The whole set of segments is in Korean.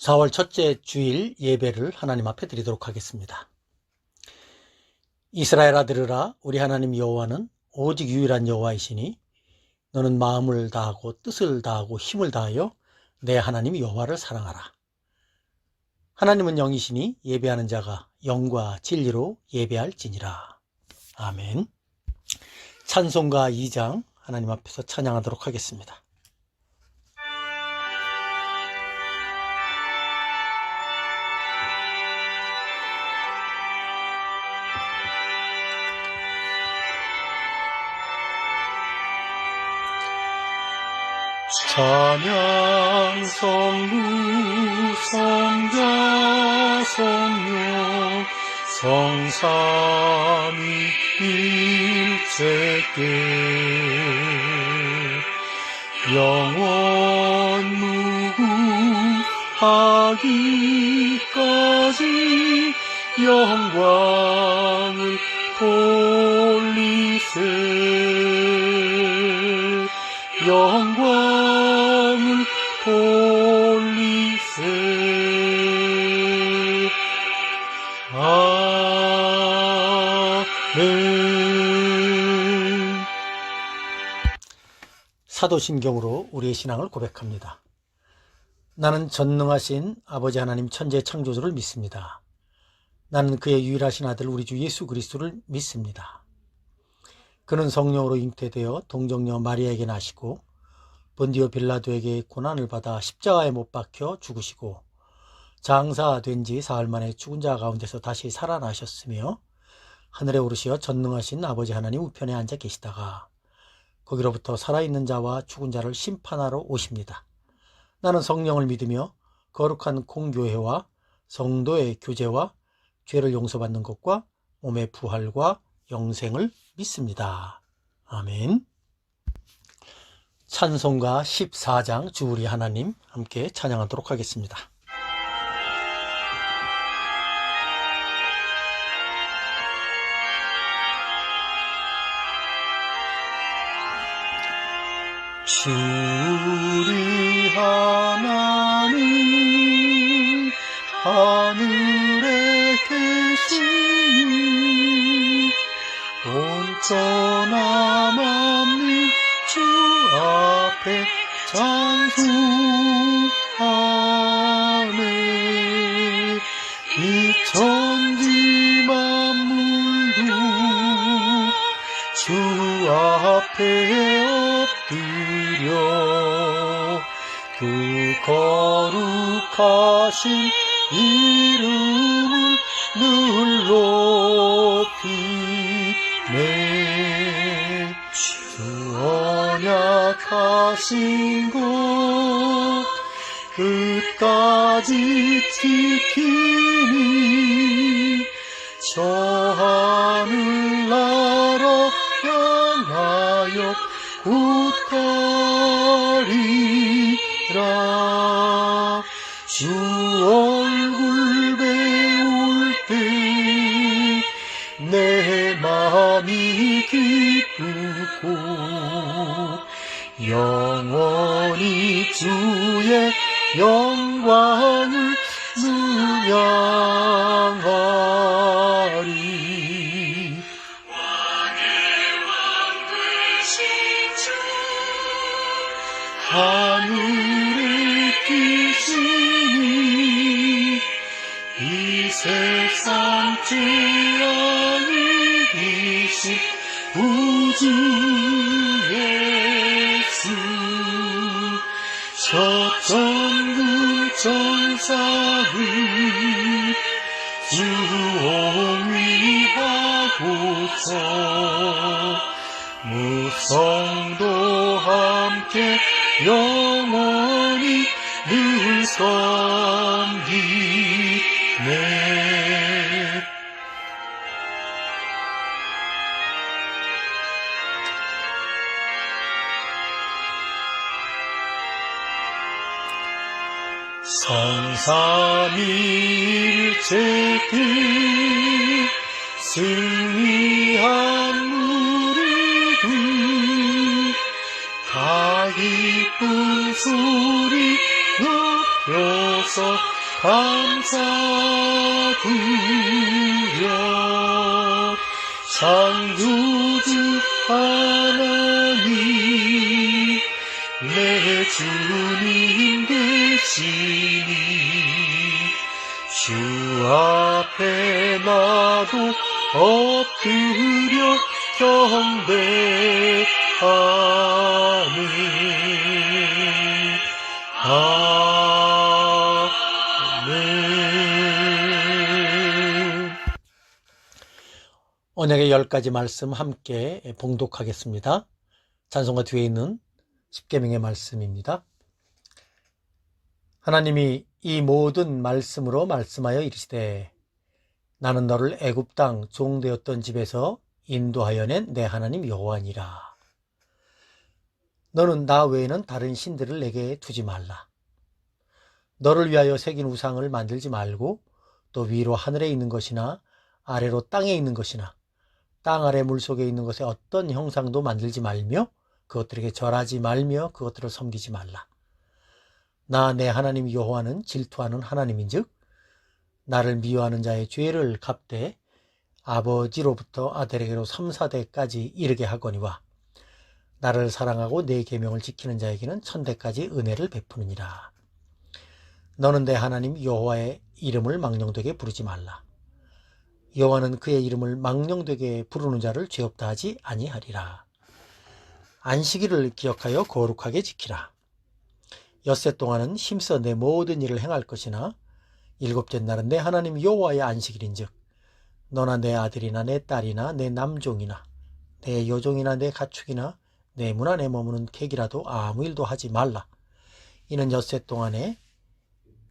4월 첫째 주일 예배를 하나님 앞에 드리도록 하겠습니다. 이스라엘아 들으라, 우리 하나님 여호와는 오직 유일한 여호와이시니 너는 마음을 다하고 뜻을 다하고 힘을 다하여 내 하나님 여호와를 사랑하라. 하나님은 영이시니 예배하는 자가 영과 진리로 예배할지니라. 아멘. 찬송가 2장 하나님 앞에서 찬양하도록 하겠습니다. 찬양 성부 성자 성령 성삼위일체께 영원 무궁하기까지 영광을 돌리세. 영광을 돌리세. 아멘. 사도신경으로 우리의 신앙을 고백합니다. 나는 전능하신 아버지 하나님 천재 창조주를 믿습니다. 나는 그의 유일하신 아들 우리 주 예수 그리스도를 믿습니다. 그는 성령으로 잉태되어 동정녀 마리아에게 나시고 본디오 빌라도에게 고난을 받아 십자가에 못 박혀 죽으시고 장사된 지 사흘 만에 죽은 자 가운데서 다시 살아나셨으며 하늘에 오르시어 전능하신 아버지 하나님 우편에 앉아 계시다가 거기로부터 살아있는 자와 죽은 자를 심판하러 오십니다. 나는 성령을 믿으며 거룩한 공교회와 성도의 교제와 죄를 용서받는 것과 몸의 부활과 영생을 믿습니다. 아멘. 찬송가 14장 주 우리 하나님 함께 찬양하도록 하겠습니다. 주 우리 하나님 하늘에 계시니 온전한 만민 주 앞에 찬송하네. 이 천지 만물도 주 앞에 엎드려 그 거룩하신 이름을 늘 높이네. 주 언약하신 것 끝까지 지키니 저 하늘나라 향하여 곧가리라. 주 얼굴 배울 때 내 마음이 기쁘고 영원히 주의 영광을 누양하리. 왕의 왕 되신 주 하늘에 계시니 이 세상 죄악이신 구주 예수 저 천군 천사를 주옹위하고서 무성도 함께 영원히 늘 섬기네. 성삼위일체께 승리한 무리들 다 기쁜 소리 높여서 감사드려 창조주 하나님 내 주님 되시니 주 앞에 나도 엎드려 경배하는 아멘. 언약의 10가지 말씀 함께 봉독하겠습니다. 찬송가 뒤에 있는 십계명의 말씀입니다. 하나님이 이 모든 말씀으로 말씀하여 이르시되 나는 너를 애굽 땅 종되었던 집에서 인도하여 낸 내 하나님 여호와니라. 너는 나 외에는 다른 신들을 내게 두지 말라. 너를 위하여 새긴 우상을 만들지 말고 또 위로 하늘에 있는 것이나 아래로 땅에 있는 것이나 땅 아래 물속에 있는 것에 어떤 형상도 만들지 말며 그것들에게 절하지 말며 그것들을 섬기지 말라. 나 내 하나님 여호와는 질투하는 하나님인즉 나를 미워하는 자의 죄를 갚되 아버지로부터 아들에게로 3, 4대까지 이르게 하거니와 나를 사랑하고 내 계명을 지키는 자에게는 1000대까지 은혜를 베푸느니라. 너는 내 하나님 여호와의 이름을 망령되게 부르지 말라. 여호와는 그의 이름을 망령되게 부르는 자를 죄 없다 하지 아니하리라. 안식일을 기억하여 거룩하게 지키라. 엿새 동안은 힘써 내 모든 일을 행할 것이나 일곱째 날은 내 하나님 여호와의 안식일인즉 너나 내 아들이나 내 딸이나 내 남종이나 내 여종이나 내 가축이나 내 문화 내 머무는 객이라도 아무 일도 하지 말라. 이는 엿새 동안에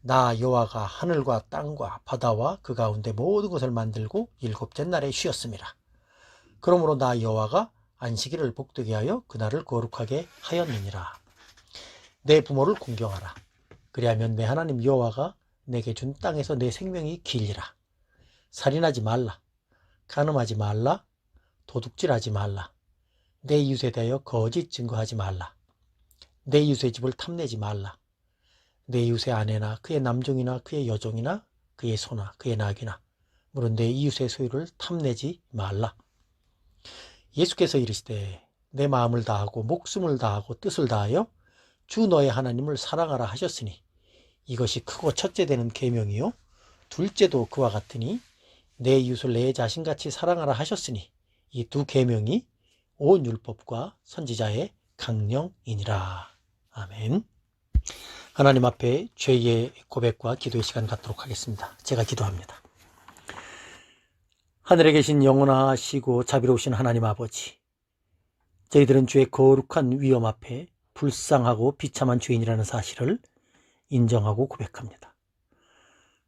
나 여호와가 하늘과 땅과 바다와 그 가운데 모든 것을 만들고 일곱째 날에 쉬었습니다. 그러므로 나 여호와가 안식일을 복되게 하여 그날을 거룩하게 하였느니라. 내 부모를 공경하라. 그리하면 내 하나님 여호와가 내게 준 땅에서 내 생명이 길리라. 살인하지 말라. 간음하지 말라. 도둑질하지 말라. 내 이웃에 대하여 거짓 증거하지 말라. 내 이웃의 집을 탐내지 말라. 내 이웃의 아내나 그의 남종이나 그의 여종이나 그의 소나 그의 낙이나 물론 내 이웃의 소유를 탐내지 말라. 예수께서 이르시되 내 마음을 다하고 목숨을 다하고 뜻을 다하여 주 너의 하나님을 사랑하라 하셨으니 이것이 크고 첫째 되는 계명이요 둘째도 그와 같으니 내 이웃을 내 자신같이 사랑하라 하셨으니 이 두 계명이 온 율법과 선지자의 강령이니라. 아멘. 하나님 앞에 죄의 고백과 기도의 시간 갖도록 하겠습니다. 제가 기도합니다. 하늘에 계신 영원하시고 자비로우신 하나님 아버지, 저희들은 주의 거룩한 위엄 앞에 불쌍하고 비참한 죄인이라는 사실을 인정하고 고백합니다.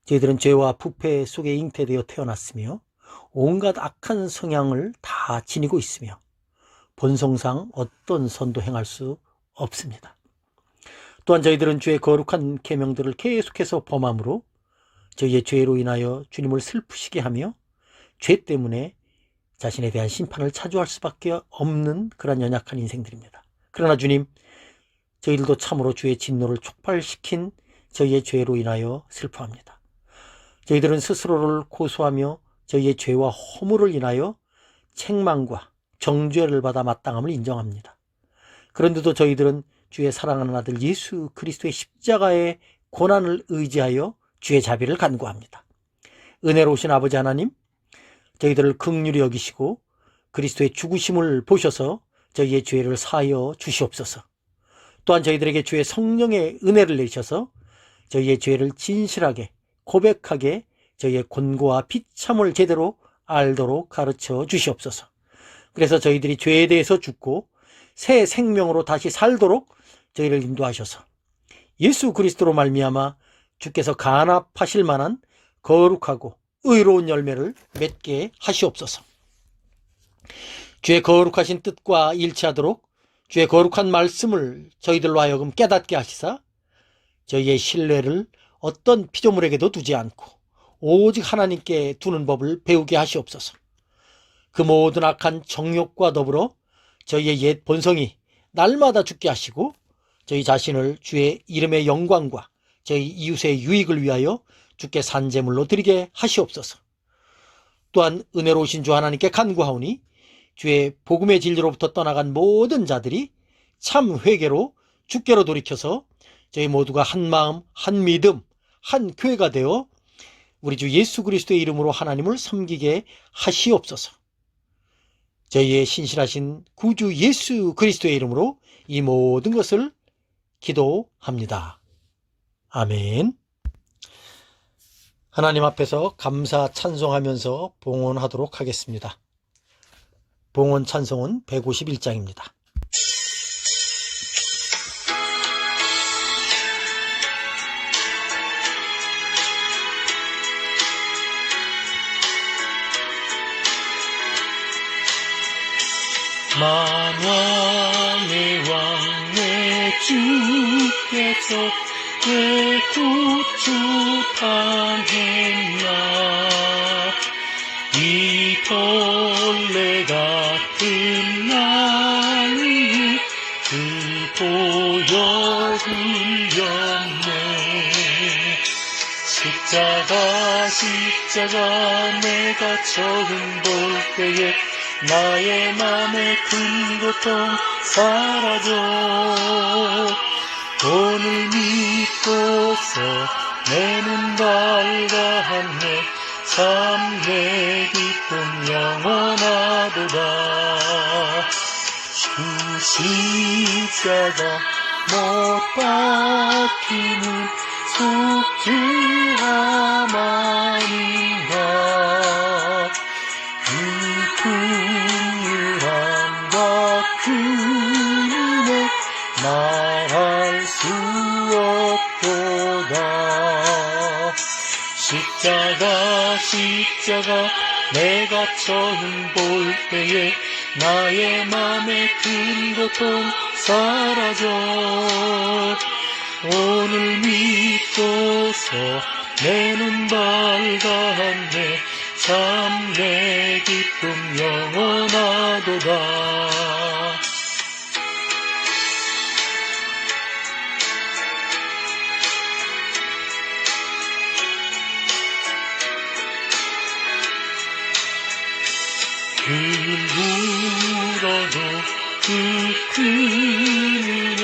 저희들은 죄와 부패 속에 잉태되어 태어났으며 온갖 악한 성향을 다 지니고 있으며 본성상 어떤 선도 행할 수 없습니다. 또한 저희들은 주의 거룩한 계명들을 계속해서 범함으로 저희의 죄로 인하여 주님을 슬프시게 하며 죄 때문에 자신에 대한 심판을 차주할 수밖에 없는 그런 연약한 인생들입니다. 그러나 주님, 저희들도 참으로 주의 진노를 촉발시킨 저희의 죄로 인하여 슬퍼합니다. 저희들은 스스로를 고소하며 저희의 죄와 허물을 인하여 책망과 정죄를 받아 마땅함을 인정합니다. 그런데도 저희들은 주의 사랑하는 아들 예수 그리스도의 십자가의 고난을 의지하여 주의 자비를 간구합니다. 은혜로우신 아버지 하나님, 저희들을 긍휼히 여기시고 그리스도의 죽으심을 보셔서 저희의 죄를 사하여 주시옵소서. 또한 저희들에게 주의 성령의 은혜를 내리셔서 저희의 죄를 진실하게 고백하게 저희의 곤고와 비참을 제대로 알도록 가르쳐 주시옵소서. 그래서 저희들이 죄에 대해서 죽고 새 생명으로 다시 살도록 저희를 인도하셔서 예수 그리스도로 말미암아 주께서 간합하실 만한 거룩하고 의로운 열매를 맺게 하시옵소서. 주의 거룩하신 뜻과 일치하도록 주의 거룩한 말씀을 저희들로 하여금 깨닫게 하시사 저희의 신뢰를 어떤 피조물에게도 두지 않고 오직 하나님께 두는 법을 배우게 하시옵소서. 그 모든 악한 정욕과 더불어 저희의 옛 본성이 날마다 죽게 하시고 저희 자신을 주의 이름의 영광과 저희 이웃의 유익을 위하여 주께 산제물로 드리게 하시옵소서. 또한 은혜로우신 주 하나님께 간구하오니 주의 복음의 진리로부터 떠나간 모든 자들이 참 회개로 주께로 돌이켜서 저희 모두가 한 마음, 한 믿음, 한 교회가 되어 우리 주 예수 그리스도의 이름으로 하나님을 섬기게 하시옵소서. 저희의 신실하신 구주 예수 그리스도의 이름으로 이 모든 것을 기도합니다. 아멘. 하나님 앞에서 감사 찬송하면서 봉헌하도록 하겠습니다. 봉헌 찬송은 151장입니다. 만왕의 왕 내 주께서 내 구주 당했나. 이 벌레 같은 나를 그 보혈 흘렸네. 십자가 내가 처음 볼 때에 나의 맘의 큰 고통 사라져. 오늘 믿고서 내 눈 밝았네. 참 내 기쁨 영원하도다. 그 십자가 못 박히는 속죄함아닌가. 그 긍휼함과 그 은혜 말할 수 없도다. 십자가 내가 처음 볼 때에 나의 맘의 큰 고통 사라져. 오늘 믿고서 내 눈 밝았네. 참 내 기쁨 영원하도다. 울어도 그 큰 은혜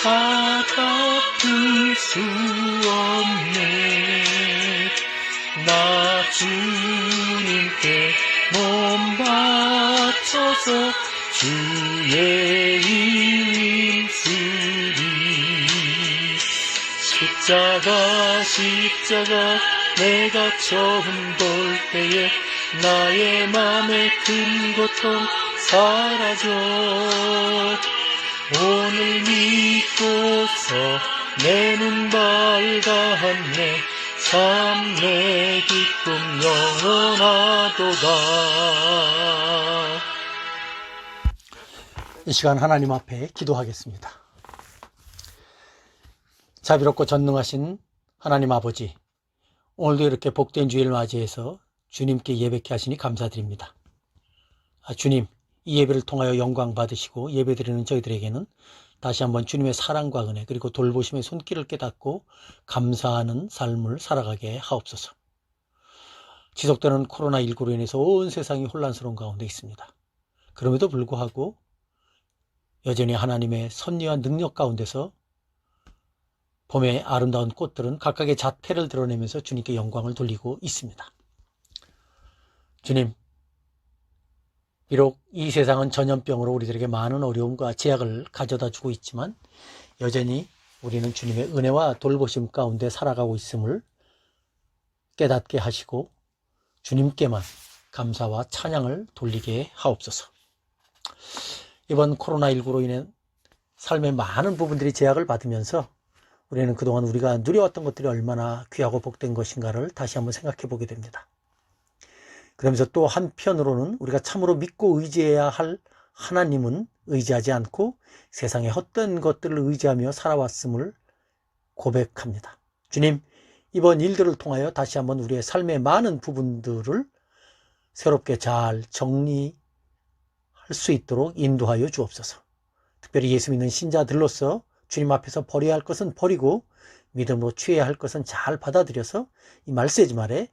다 갚을 수 없네. 나 주님께 몸 바쳐서 주의 이름 쓰리. 십자가 내가 처음 볼 때에 나의 맘의 큰 고통 사라져. 오늘 믿고서 내 눈 밝았네. 참 내 기쁨 영원하도다. 이 시간 하나님 앞에 기도하겠습니다. 자비롭고 전능하신 하나님 아버지, 오늘도 이렇게 복된 주일을 맞이해서 주님께 예배케 하시니 감사드립니다. 주님, 이 예배를 통하여 영광 받으시고 예배드리는 저희들에게는 다시 한번 주님의 사랑과 은혜 그리고 돌보심의 손길을 깨닫고 감사하는 삶을 살아가게 하옵소서. 지속되는 코로나19로 인해서 온 세상이 혼란스러운 가운데 있습니다. 그럼에도 불구하고 여전히 하나님의 섭리와 능력 가운데서 봄의 아름다운 꽃들은 각각의 자태를 드러내면서 주님께 영광을 돌리고 있습니다. 주님, 비록 이 세상은 전염병으로 우리들에게 많은 어려움과 제약을 가져다 주고 있지만 여전히 우리는 주님의 은혜와 돌보심 가운데 살아가고 있음을 깨닫게 하시고 주님께만 감사와 찬양을 돌리게 하옵소서. 이번 코로나19로 인해 삶의 많은 부분들이 제약을 받으면서 우리는 그동안 우리가 누려왔던 것들이 얼마나 귀하고 복된 것인가를 다시 한번 생각해 보게 됩니다. 그러면서 또 한편으로는 우리가 참으로 믿고 의지해야 할 하나님은 의지하지 않고 세상의 헛된 것들을 의지하며 살아왔음을 고백합니다. 주님, 이번 일들을 통하여 다시 한번 우리의 삶의 많은 부분들을 새롭게 잘 정리할 수 있도록 인도하여 주옵소서. 특별히 예수 믿는 신자들로서 주님 앞에서 버려야 할 것은 버리고 믿음으로 취해야 할 것은 잘 받아들여서 이 말세지 말에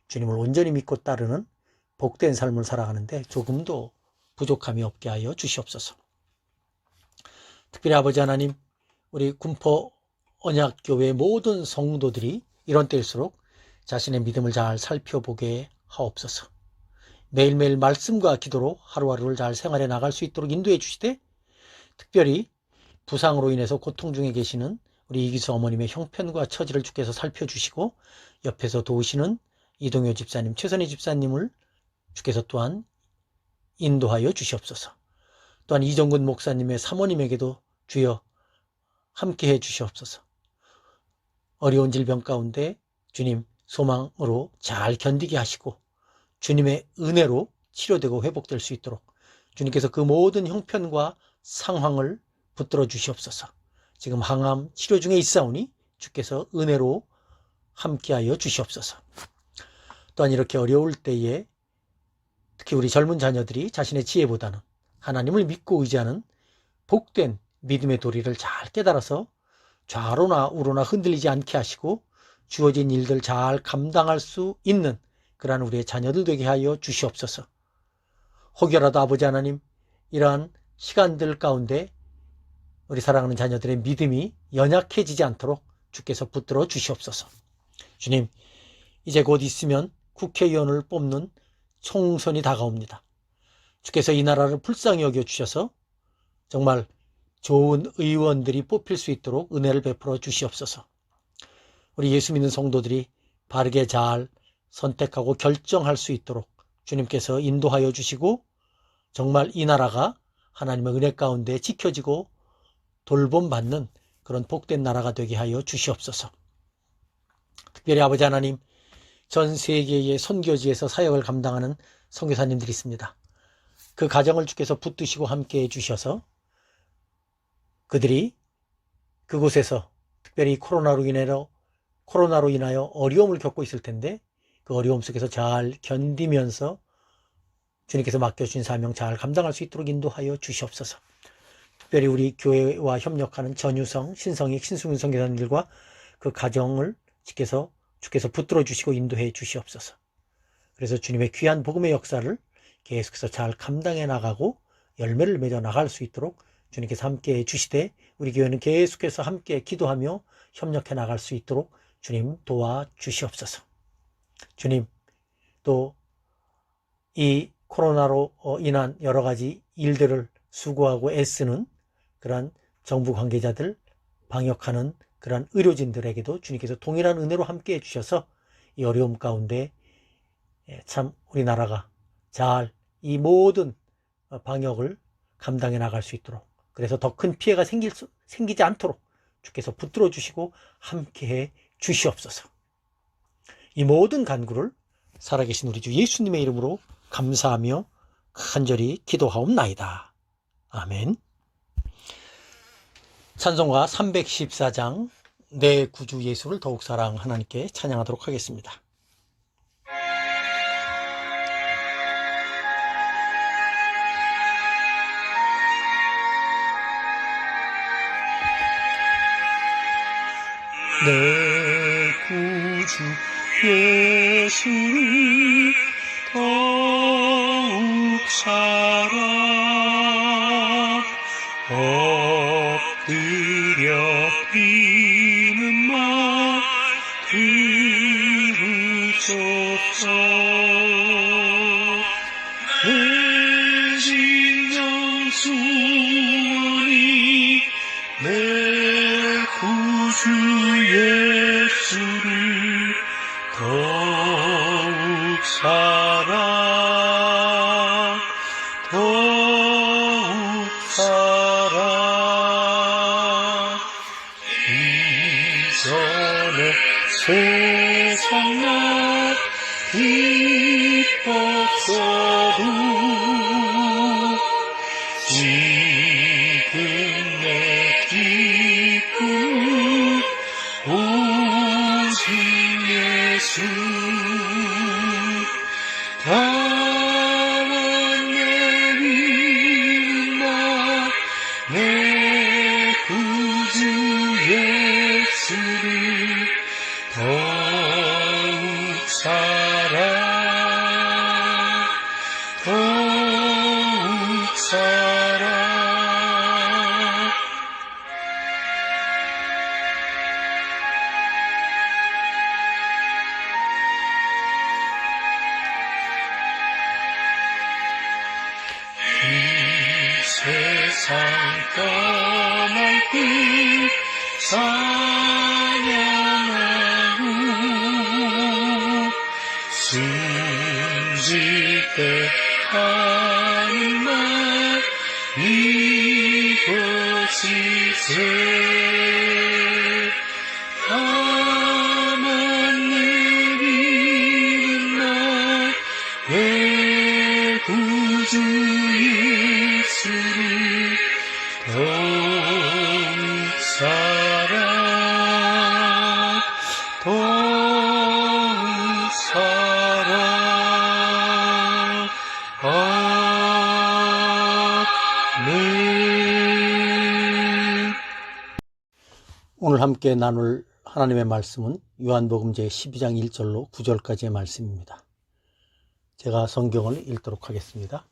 주님을 온전히 믿고 따르는 복된 삶을 살아가는데 조금도 부족함이 없게 하여 주시옵소서. 특별히 아버지 하나님, 우리 군포 언약교회 모든 성도들이 이런 때일수록 자신의 믿음을 잘 살펴보게 하옵소서. 매일매일 말씀과 기도로 하루하루를 잘 생활해 나갈 수 있도록 인도해 주시되, 특별히 부상으로 인해서 고통 중에 계시는 우리 이기수 어머님의 형편과 처지를 주께서 살펴주시고 옆에서 도우시는 이동효 집사님, 최선희 집사님을 주께서 또한 인도하여 주시옵소서. 또한 이정근 목사님의 사모님에게도 주여 함께해 주시옵소서. 어려운 질병 가운데 주님 소망으로 잘 견디게 하시고 주님의 은혜로 치료되고 회복될 수 있도록 주님께서 그 모든 형편과 상황을 붙들어 주시옵소서. 지금 항암 치료 중에 있사오니 주께서 은혜로 함께하여 주시옵소서. 또한 이렇게 어려울 때에 특히 우리 젊은 자녀들이 자신의 지혜보다는 하나님을 믿고 의지하는 복된 믿음의 도리를 잘 깨달아서 좌로나 우로나 흔들리지 않게 하시고 주어진 일들 잘 감당할 수 있는 그러한 우리의 자녀들 되게 하여 주시옵소서. 혹여라도 아버지 하나님, 이러한 시간들 가운데 우리 사랑하는 자녀들의 믿음이 연약해지지 않도록 주께서 붙들어 주시옵소서. 주님, 이제 곧 있으면 국회의원을 뽑는 총선이 다가옵니다. 주께서 이 나라를 불쌍히 여겨주셔서 정말 좋은 의원들이 뽑힐 수 있도록 은혜를 베풀어 주시옵소서. 우리 예수 믿는 성도들이 바르게 잘 선택하고 결정할 수 있도록 주님께서 인도하여 주시고 정말 이 나라가 하나님의 은혜 가운데 지켜지고 돌봄받는 그런 복된 나라가 되게 하여 주시옵소서. 특별히 아버지 하나님, 전 세계의 선교지에서 사역을 감당하는 선교사님들이 있습니다. 그 가정을 주께서 붙드시고 함께해 주셔서 그들이 그곳에서 특별히 코로나로 인하여 어려움을 겪고 있을 텐데 그 어려움 속에서 잘 견디면서 주님께서 맡겨주신 사명 잘 감당할 수 있도록 인도하여 주시옵소서. 특별히 우리 교회와 협력하는 전유성, 신성익, 신승윤 선교사님들과 그 가정을 주께서 붙들어 주시고 인도해 주시옵소서. 그래서 주님의 귀한 복음의 역사를 계속해서 잘 감당해 나가고 열매를 맺어 나갈 수 있도록 주님께서 함께해 주시되 우리 교회는 계속해서 함께 기도하며 협력해 나갈 수 있도록 주님 도와주시옵소서. 주님, 또 이 코로나로 인한 여러 가지 일들을 수고하고 애쓰는 그러한 정부 관계자들, 방역하는 그러한 의료진들에게도 주님께서 동일한 은혜로 함께해 주셔서 이 어려움 가운데 참 우리나라가 잘 이 모든 방역을 감당해 나갈 수 있도록, 그래서 더 큰 피해가 생기지 않도록 주께서 붙들어 주시고 함께해 주시옵소서. 이 모든 간구를 살아계신 우리 주 예수님의 이름으로 감사하며 간절히 기도하옵나이다. 아멘. 찬송가 314장 내 구주 예수를 더욱 사랑 하나님께 찬양하도록 하겠습니다. 내 구주 예수를 더욱 사랑 엎드려 비는 말 들으소서. 내 진정수원이 내 구주 예수를 더욱 사랑 더욱 사랑 이전에 세상 나 기뻤어도 지금 내 기쁨 오직 예수 다만 내리는 내 구주 예수를 뜻 찬양하고 숨질 때 하는 말 이곳이세 가만 내리는 나의 구주 예수를 더욱 사랑 더욱 사랑 아멘. 오늘 함께 나눌 하나님의 말씀은 요한복음 제12장 1절로 9절까지의 말씀입니다. 제가 성경을 읽도록 하겠습니다.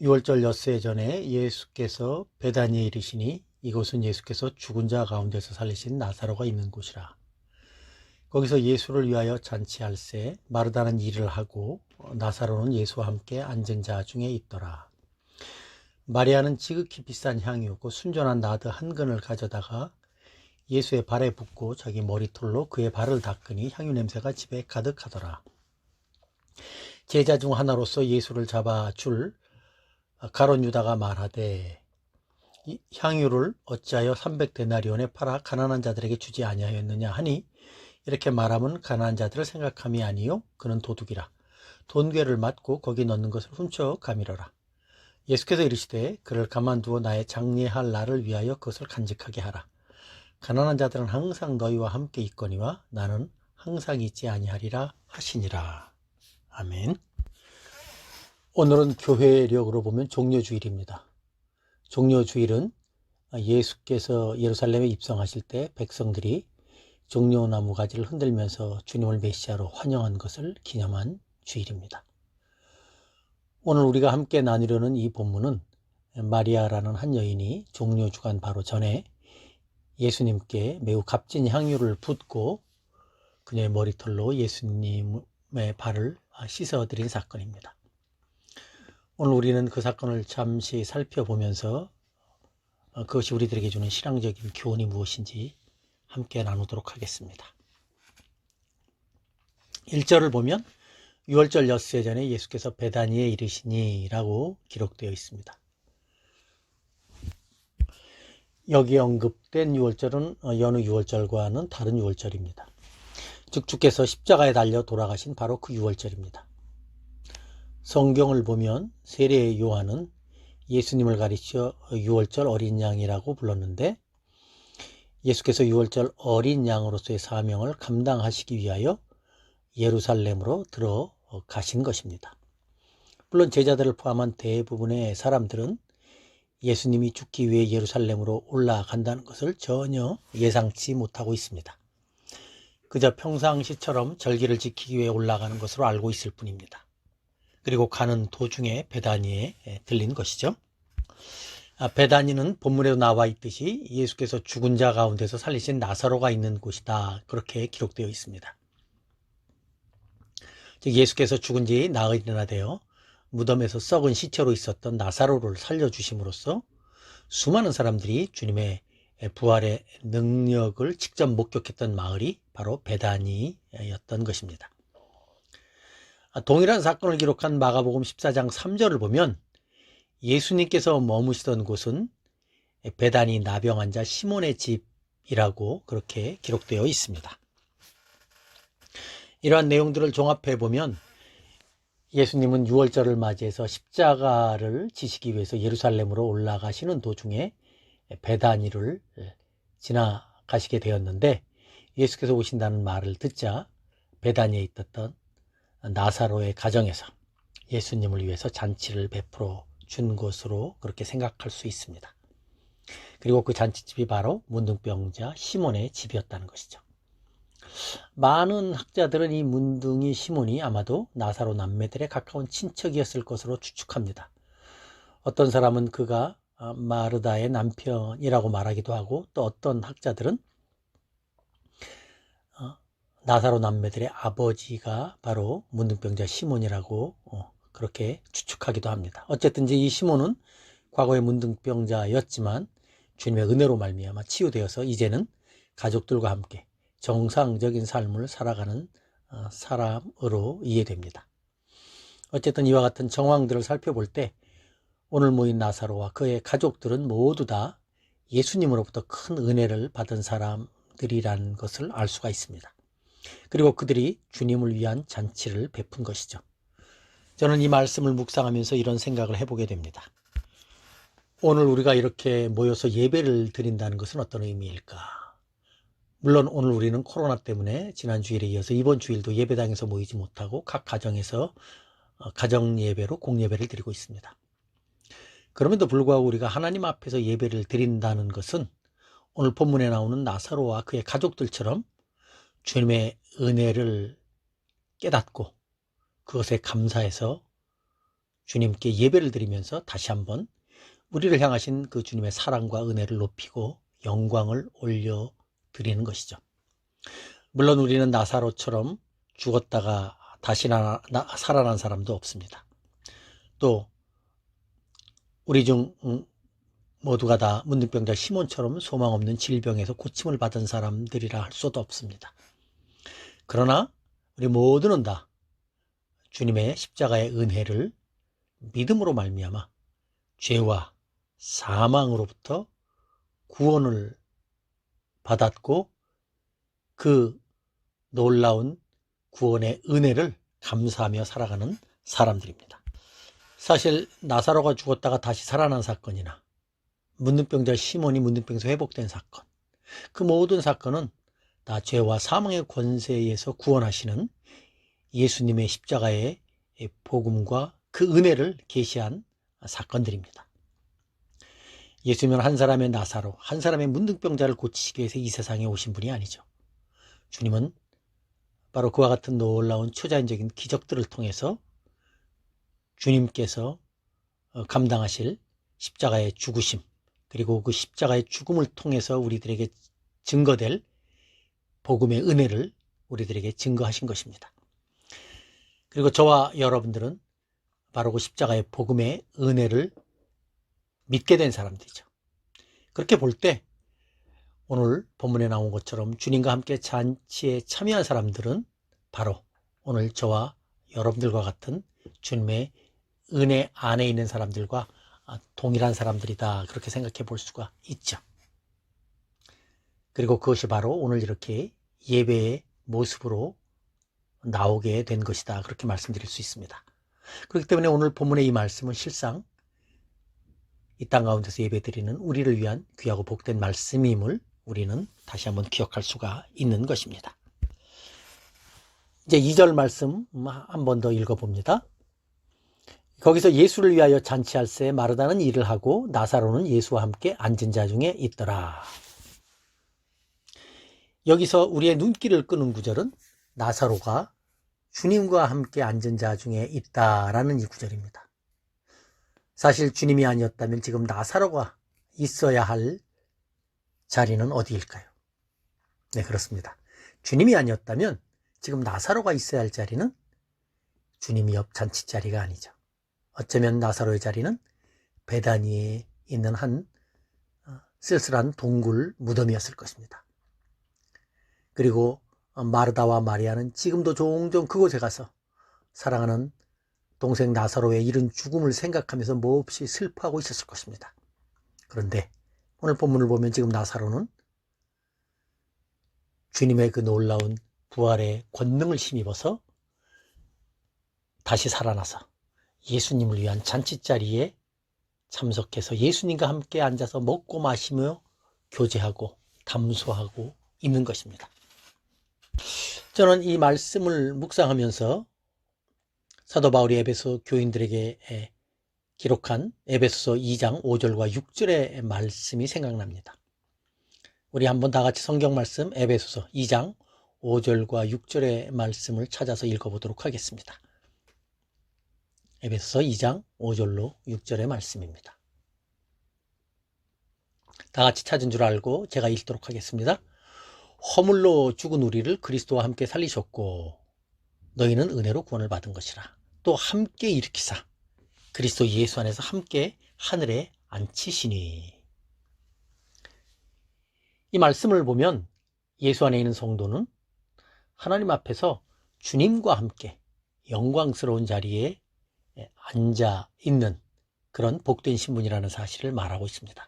6월절 엿새 전에 예수께서 베다니에 이르시니 이곳은 예수께서 죽은 자 가운데서 살리신 나사로가 있는 곳이라. 거기서 예수를 위하여 잔치할새 마르다는 일을 하고 나사로는 예수와 함께 앉은 자 중에 있더라. 마리아는 지극히 비싼 향유고 순전한 나드 한 근을 가져다가 예수의 발에 붓고 자기 머리털로 그의 발을 닦으니 향유 냄새가 집에 가득하더라. 제자 중 하나로서 예수를 잡아줄 가롯 유다가 말하되 이 향유를 어찌하여 300데나리온에 팔아 가난한 자들에게 주지 아니하였느냐 하니 이렇게 말하면 가난한 자들을 생각함이 아니요 그는 도둑이라. 돈괴를 맞고 거기 넣는 것을 훔쳐 가밀어라. 예수께서 이르시되 그를 가만두어 나의 장례할 날을 위하여 그것을 간직하게 하라. 가난한 자들은 항상 너희와 함께 있거니와 나는 항상 있지 아니하리라 하시니라. 아멘. 오늘은 교회력으로 보면 종려주일입니다. 종려주일은 예수께서 예루살렘에 입성하실 때 백성들이 종려나무 가지를 흔들면서 주님을 메시아로 환영한 것을 기념한 주일입니다. 오늘 우리가 함께 나누려는 이 본문은 마리아라는 한 여인이 종려주간 바로 전에 예수님께 매우 값진 향유를 붓고 그녀의 머리털로 예수님의 발을 씻어드린 사건입니다. 오늘 우리는 그 사건을 잠시 살펴보면서 그것이 우리들에게 주는 신앙적인 교훈이 무엇인지 함께 나누도록 하겠습니다. 1절을 보면 6월절 엿새 전에 예수께서 베다니에 이르시니 라고 기록되어 있습니다. 여기 언급된 6월절은 여느 6월절과는 다른 6월절입니다. 즉 주께서 십자가에 달려 돌아가신 바로 그 6월절입니다. 성경을 보면 세례 요한은 예수님을 가리켜 6월절 어린 양이라고 불렀는데 예수께서 6월절 어린 양으로서의 사명을 감당하시기 위하여 예루살렘으로 들어가신 것입니다. 물론 제자들을 포함한 대부분의 사람들은 예수님이 죽기 위해 예루살렘으로 올라간다는 것을 전혀 예상치 못하고 있습니다. 그저 평상시처럼 절기를 지키기 위해 올라가는 것으로 알고 있을 뿐입니다. 그리고 가는 도중에 베다니에 들린 것이죠. 베다니는 본문에도 나와 있듯이 예수께서 죽은 자 가운데서 살리신 나사로가 있는 곳이다. 그렇게 기록되어 있습니다. 즉 예수께서 죽은 지 나흘이나 되어 무덤에서 썩은 시체로 있었던 나사로를 살려주심으로써 수많은 사람들이 주님의 부활의 능력을 직접 목격했던 마을이 바로 베다니였던 것입니다. 동일한 사건을 기록한 마가복음 14장 3절을 보면 예수님께서 머무시던 곳은 베다니 나병 환자 시몬의 집이라고 그렇게 기록되어 있습니다. 이러한 내용들을 종합해 보면 예수님은 6월절을 맞이해서 십자가를 지시기 위해서 예루살렘으로 올라가시는 도중에 베다니를 지나가시게 되었는데 예수께서 오신다는 말을 듣자 베다니에 있었던 나사로의 가정에서 예수님을 위해서 잔치를 베풀어 준 것으로 그렇게 생각할 수 있습니다. 그리고 그 잔치집이 바로 문둥병자 시몬의 집이었다는 것이죠. 많은 학자들은 이 문둥이 시몬이 아마도 나사로 남매들의 가까운 친척이었을 것으로 추측합니다. 어떤 사람은 그가 마르다의 남편이라고 말하기도 하고 또 어떤 학자들은 나사로 남매들의 아버지가 바로 문둥병자 시몬이라고 그렇게 추측하기도 합니다. 어쨌든지 이 시몬은 과거의 문둥병자였지만 주님의 은혜로 말미암아 치유되어서 이제는 가족들과 함께 정상적인 삶을 살아가는 사람으로 이해됩니다. 어쨌든 이와 같은 정황들을 살펴볼 때 오늘 모인 나사로와 그의 가족들은 모두 다 예수님으로부터 큰 은혜를 받은 사람들이라는 것을 알 수가 있습니다. 그리고 그들이 주님을 위한 잔치를 베푼 것이죠. 저는 이 말씀을 묵상하면서 이런 생각을 해보게 됩니다. 오늘 우리가 이렇게 모여서 예배를 드린다는 것은 어떤 의미일까? 물론 오늘 우리는 코로나 때문에 지난 주일에 이어서 이번 주일도 예배당에서 모이지 못하고 각 가정에서 가정 예배로 공예배를 드리고 있습니다. 그럼에도 불구하고 우리가 하나님 앞에서 예배를 드린다는 것은 오늘 본문에 나오는 나사로와 그의 가족들처럼 주님의 은혜를 깨닫고 그것에 감사해서 주님께 예배를 드리면서 다시 한번 우리를 향하신 그 주님의 사랑과 은혜를 높이고 영광을 올려드리는 것이죠. 물론 우리는 나사로처럼 죽었다가 다시 살아난 사람도 없습니다. 또 우리 중 모두가 다 문둥병자 시몬처럼 소망 없는 질병에서 고침을 받은 사람들이라 할 수도 없습니다. 그러나 우리 모두는 다 주님의 십자가의 은혜를 믿음으로 말미암아 죄와 사망으로부터 구원을 받았고 그 놀라운 구원의 은혜를 감사하며 살아가는 사람들입니다. 사실 나사로가 죽었다가 다시 살아난 사건이나 문둥병자 시몬이 문둥병에서 회복된 사건, 그 모든 사건은 다 죄와 사망의 권세에서 구원하시는 예수님의 십자가의 복음과 그 은혜를 계시한 사건들입니다. 예수님은 한 사람의 나사로, 한 사람의 문둥병자를 고치시기 위해서 이 세상에 오신 분이 아니죠. 주님은 바로 그와 같은 놀라운 초자연적인 기적들을 통해서 주님께서 감당하실 십자가의 죽으심, 그리고 그 십자가의 죽음을 통해서 우리들에게 증거될 복음의 은혜를 우리들에게 증거하신 것입니다. 그리고 저와 여러분들은 바로 그 십자가의 복음의 은혜를 믿게 된 사람들이죠. 그렇게 볼 때 오늘 본문에 나온 것처럼 주님과 함께 잔치에 참여한 사람들은 바로 오늘 저와 여러분들과 같은 주님의 은혜 안에 있는 사람들과 동일한 사람들이다, 그렇게 생각해 볼 수가 있죠. 그리고 그것이 바로 오늘 이렇게 예배의 모습으로 나오게 된 것이다, 그렇게 말씀드릴 수 있습니다. 그렇기 때문에 오늘 본문의 이 말씀은 실상 이 땅 가운데서 예배드리는 우리를 위한 귀하고 복된 말씀임을 우리는 다시 한번 기억할 수가 있는 것입니다. 이제 2절 말씀 한 번 더 읽어봅니다. 거기서 예수를 위하여 잔치할새 마르다는 일을 하고 나사로는 예수와 함께 앉은 자 중에 있더라. 여기서 우리의 눈길을 끄는 구절은 나사로가 주님과 함께 앉은 자 중에 있다라는 이 구절입니다. 사실 주님이 아니었다면 지금 나사로가 있어야 할 자리는 어디일까요? 네, 그렇습니다. 주님이 아니었다면 지금 나사로가 있어야 할 자리는 주님이 옆 잔치 자리가 아니죠. 어쩌면 나사로의 자리는 베다니에 있는 한 쓸쓸한 동굴 무덤이었을 것입니다. 그리고 마르다와 마리아는 지금도 종종 그곳에 가서 사랑하는 동생 나사로의 이른 죽음을 생각하면서 몹시 슬퍼하고 있었을 것입니다. 그런데 오늘 본문을 보면 지금 나사로는 주님의 그 놀라운 부활의 권능을 힘입어서 다시 살아나서 예수님을 위한 잔치자리에 참석해서 예수님과 함께 앉아서 먹고 마시며 교제하고 담소하고 있는 것입니다. 저는 이 말씀을 묵상하면서 사도 바울이 에베소 교인들에게 기록한 에베소서 2장 5절과 6절의 말씀이 생각납니다. 우리 한번 다 같이 성경 말씀 에베소서 2장 5절과 6절의 말씀을 찾아서 읽어보도록 하겠습니다. 에베소서 2장 5절로 6절의 말씀입니다. 다 같이 찾은 줄 알고 제가 읽도록 하겠습니다. 허물로 죽은 우리를 그리스도와 함께 살리셨고 너희는 은혜로 구원을 받은 것이라. 또 함께 일으키사 그리스도 예수 안에서 함께 하늘에 앉히시니. 이 말씀을 보면 예수 안에 있는 성도는 하나님 앞에서 주님과 함께 영광스러운 자리에 앉아 있는 그런 복된 신분이라는 사실을 말하고 있습니다.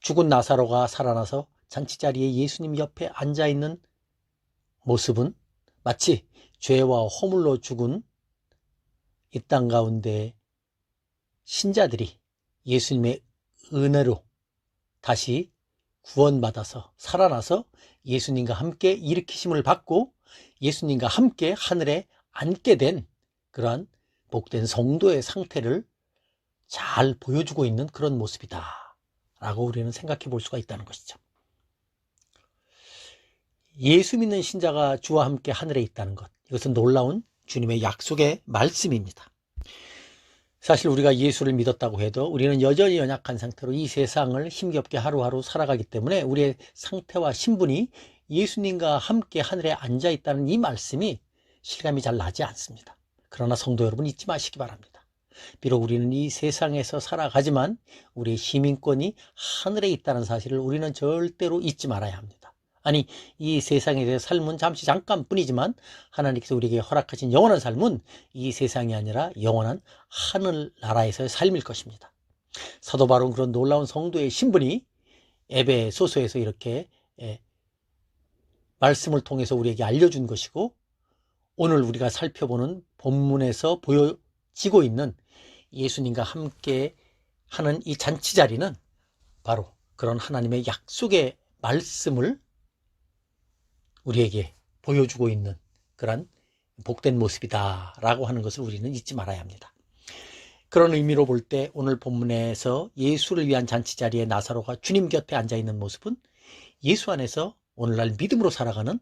죽은 나사로가 살아나서 잔치자리에 예수님 옆에 앉아 있는 모습은 마치 죄와 허물로 죽은 이 땅 가운데 신자들이 예수님의 은혜로 다시 구원받아서 살아나서 예수님과 함께 일으키심을 받고 예수님과 함께 하늘에 앉게 된 그러한 복된 성도의 상태를 잘 보여주고 있는 그런 모습이다 라고 우리는 생각해 볼 수가 있다는 것이죠. 예수 믿는 신자가 주와 함께 하늘에 있다는 것, 이것은 놀라운 주님의 약속의 말씀입니다. 사실 우리가 예수를 믿었다고 해도 우리는 여전히 연약한 상태로 이 세상을 힘겹게 하루하루 살아가기 때문에 우리의 상태와 신분이 예수님과 함께 하늘에 앉아 있다는 이 말씀이 실감이 잘 나지 않습니다. 그러나 성도 여러분, 잊지 마시기 바랍니다. 비록 우리는 이 세상에서 살아가지만 우리의 시민권이 하늘에 있다는 사실을 우리는 절대로 잊지 말아야 합니다. 아니, 이 세상에서 삶은 잠시 잠깐뿐이지만 하나님께서 우리에게 허락하신 영원한 삶은 이 세상이 아니라 영원한 하늘나라에서의 삶일 것입니다. 사도 바울은 그런 놀라운 성도의 신분이 에베소서에서 이렇게 말씀을 통해서 우리에게 알려준 것이고, 오늘 우리가 살펴보는 본문에서 보여지고 있는 예수님과 함께 하는 이 잔치 자리는 바로 그런 하나님의 약속의 말씀을 우리에게 보여주고 있는 그런 복된 모습이다 라고 하는 것을 우리는 잊지 말아야 합니다. 그런 의미로 볼 때 오늘 본문에서 예수를 위한 잔치 자리에 나사로가 주님 곁에 앉아있는 모습은 예수 안에서 오늘날 믿음으로 살아가는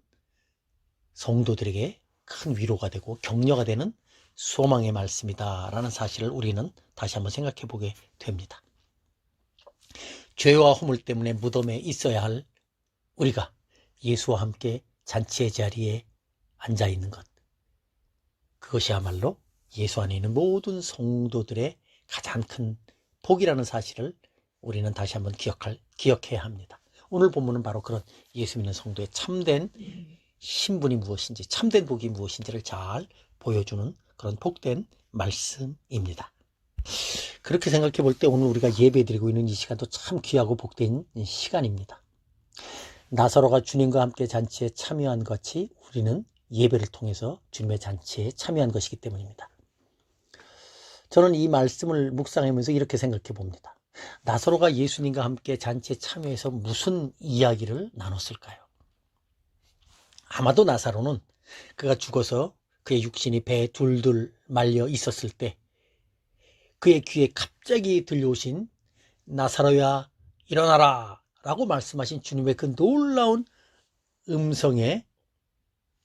성도들에게 큰 위로가 되고 격려가 되는 소망의 말씀이다 라는 사실을 우리는 다시 한번 생각해 보게 됩니다. 죄와 허물 때문에 무덤에 있어야 할 우리가 예수와 함께 잔치의 자리에 앉아 있는 것, 그것이야말로 예수 안에 있는 모든 성도들의 가장 큰 복이라는 사실을 우리는 다시 한번 기억해야 합니다. 오늘 본문은 바로 그런 예수 믿는 성도의 참된 신분이 무엇인지, 참된 복이 무엇인지를 잘 보여주는 그런 복된 말씀입니다. 그렇게 생각해 볼 때 오늘 우리가 예배드리고 있는 이 시간도 참 귀하고 복된 시간입니다. 나사로가 주님과 함께 잔치에 참여한 것이 우리는 예배를 통해서 주님의 잔치에 참여한 것이기 때문입니다. 저는 이 말씀을 묵상하면서 이렇게 생각해 봅니다. 나사로가 예수님과 함께 잔치에 참여해서 무슨 이야기를 나눴을까요? 아마도 나사로는 그가 죽어서 그의 육신이 배에 둘둘 말려 있었을 때 그의 귀에 갑자기 들려오신 나사로야 일어나라 라고 말씀하신 주님의 그 놀라운 음성에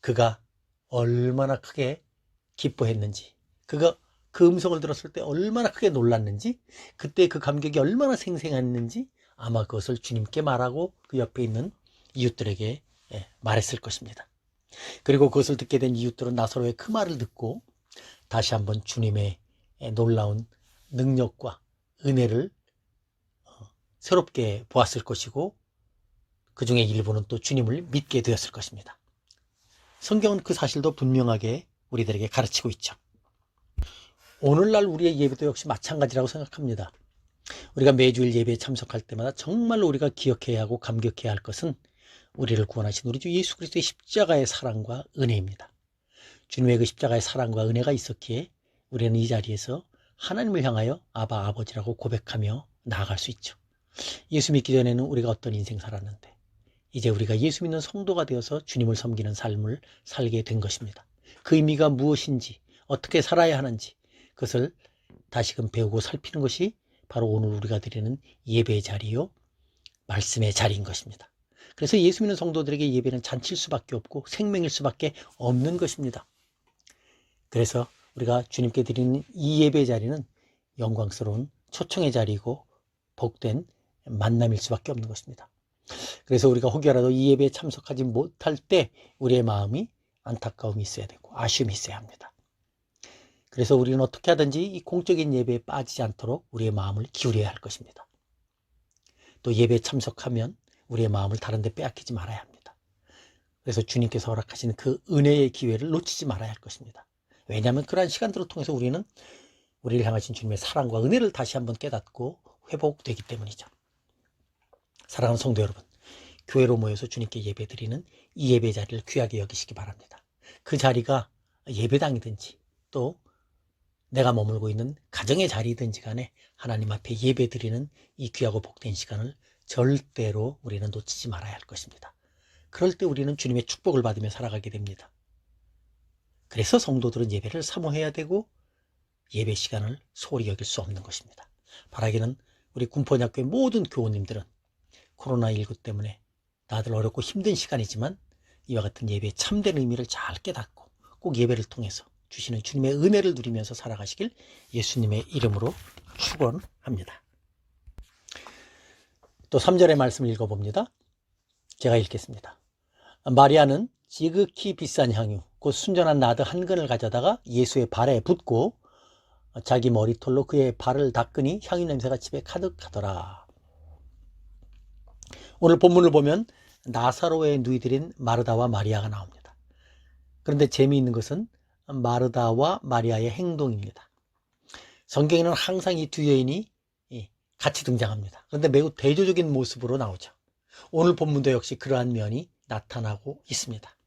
그가 얼마나 크게 기뻐했는지, 그가 그 음성을 들었을 때 얼마나 크게 놀랐는지, 그때 그 감격이 얼마나 생생했는지 아마 그것을 주님께 말하고 그 옆에 있는 이웃들에게 말했을 것입니다. 그리고 그것을 듣게 된 이웃들은 나사로의 그 말을 듣고 다시 한번 주님의 놀라운 능력과 은혜를 새롭게 보았을 것이고, 그 중에 일부는 또 주님을 믿게 되었을 것입니다. 성경은 그 사실도 분명하게 우리들에게 가르치고 있죠. 오늘날 우리의 예배도 역시 마찬가지라고 생각합니다. 우리가 매주일 예배에 참석할 때마다 정말로 우리가 기억해야 하고 감격해야 할 것은 우리를 구원하신 우리 주 예수 그리스도의 십자가의 사랑과 은혜입니다. 주님의 그 십자가의 사랑과 은혜가 있었기에 우리는 이 자리에서 하나님을 향하여 아바 아버지라고 고백하며 나아갈 수 있죠. 예수 믿기 전에는 우리가 어떤 인생 살았는데 이제 우리가 예수 믿는 성도가 되어서 주님을 섬기는 삶을 살게 된 것입니다. 그 의미가 무엇인지, 어떻게 살아야 하는지 그것을 다시금 배우고 살피는 것이 바로 오늘 우리가 드리는 예배의 자리요, 말씀의 자리인 것입니다. 그래서 예수 믿는 성도들에게 예배는 잔치일 수밖에 없고 생명일 수밖에 없는 것입니다. 그래서 우리가 주님께 드리는 이 예배의 자리는 영광스러운 초청의 자리이고 복된 만남일 수밖에 없는 것입니다. 그래서 우리가 혹여라도 이 예배에 참석하지 못할 때 우리의 마음이 안타까움이 있어야 되고 아쉬움이 있어야 합니다. 그래서 우리는 어떻게 하든지 이 공적인 예배에 빠지지 않도록 우리의 마음을 기울여야 할 것입니다. 또 예배에 참석하면 우리의 마음을 다른 데 빼앗기지 말아야 합니다. 그래서 주님께서 허락하신 그 은혜의 기회를 놓치지 말아야 할 것입니다. 왜냐하면 그러한 시간들을 통해서 우리는 우리를 향하신 주님의 사랑과 은혜를 다시 한번 깨닫고 회복되기 때문이죠. 사랑하는 성도 여러분, 교회로 모여서 주님께 예배드리는 이 예배 자리를 귀하게 여기시기 바랍니다. 그 자리가 예배당이든지 또 내가 머물고 있는 가정의 자리든지 간에 하나님 앞에 예배드리는 이 귀하고 복된 시간을 절대로 우리는 놓치지 말아야 할 것입니다. 그럴 때 우리는 주님의 축복을 받으며 살아가게 됩니다. 그래서 성도들은 예배를 사모해야 되고 예배 시간을 소홀히 여길 수 없는 것입니다. 바라기는 우리 군포대학교의 모든 교우님들은 코로나19 때문에 다들 어렵고 힘든 시간이지만 이와 같은 예배의 참된 의미를 잘 깨닫고 꼭 예배를 통해서 주시는 주님의 은혜를 누리면서 살아가시길 예수님의 이름으로 축원합니다. 또 3절의 말씀을 읽어봅니다. 제가 읽겠습니다. 마리아는 지극히 비싼 향유 곧 순전한 나드 한 근을 가져다가 예수의 발에 붓고 자기 머리털로 그의 발을 닦으니 향유 냄새가 집에 가득하더라. 오늘 본문을 보면 나사로의 누이들인 마르다와 마리아가 나옵니다. 그런데 재미있는 것은 마르다와 마리아의 행동입니다. 성경에는 항상 이 두 여인이 같이 등장합니다. 그런데 매우 대조적인 모습으로 나오죠. 오늘 본문도 역시 그러한 면이 나타나고 있습니다.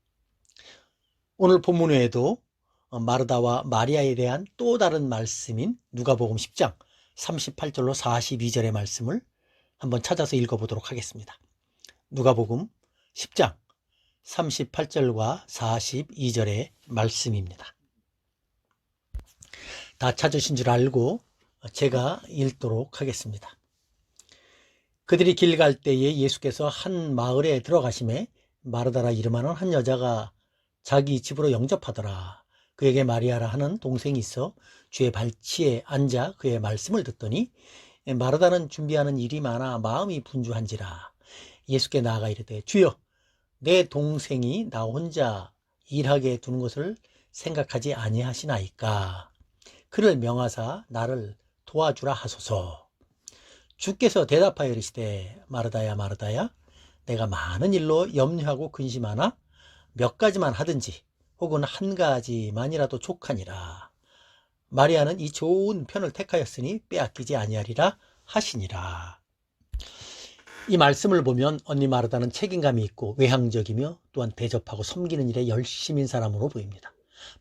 오늘 본문 외에도 마르다와 마리아에 대한 또 다른 말씀인 누가복음 10장 38절로 42절의 말씀을 한번 찾아서 읽어보도록 하겠습니다. 누가복음 10장 38절과 42절의 말씀입니다. 다 찾으신 줄 알고 제가 읽도록 하겠습니다. 그들이 길 갈 때에 예수께서 한 마을에 들어가심에 마르다라 이름하는 한 여자가 자기 집으로 영접하더라. 그에게 마리아라 하는 동생이 있어 주의 발치에 앉아 그의 말씀을 듣더니 마르다는 준비하는 일이 많아 마음이 분주한지라. 예수께 나아가 이르되 주여 내 동생이 나 혼자 일하게 두는 것을 생각하지 아니하시나이까. 그를 명하사 나를 도와주라 하소서. 주께서 대답하여 이르시되 마르다야 마르다야 내가 많은 일로 염려하고 근심하나 몇 가지만 하든지 혹은 한 가지만이라도 족하니라. 마리아는 이 좋은 편을 택하였으니 빼앗기지 아니하리라 하시니라. 이 말씀을 보면 언니 마르다는 책임감이 있고 외향적이며 또한 대접하고 섬기는 일에 열심인 사람으로 보입니다.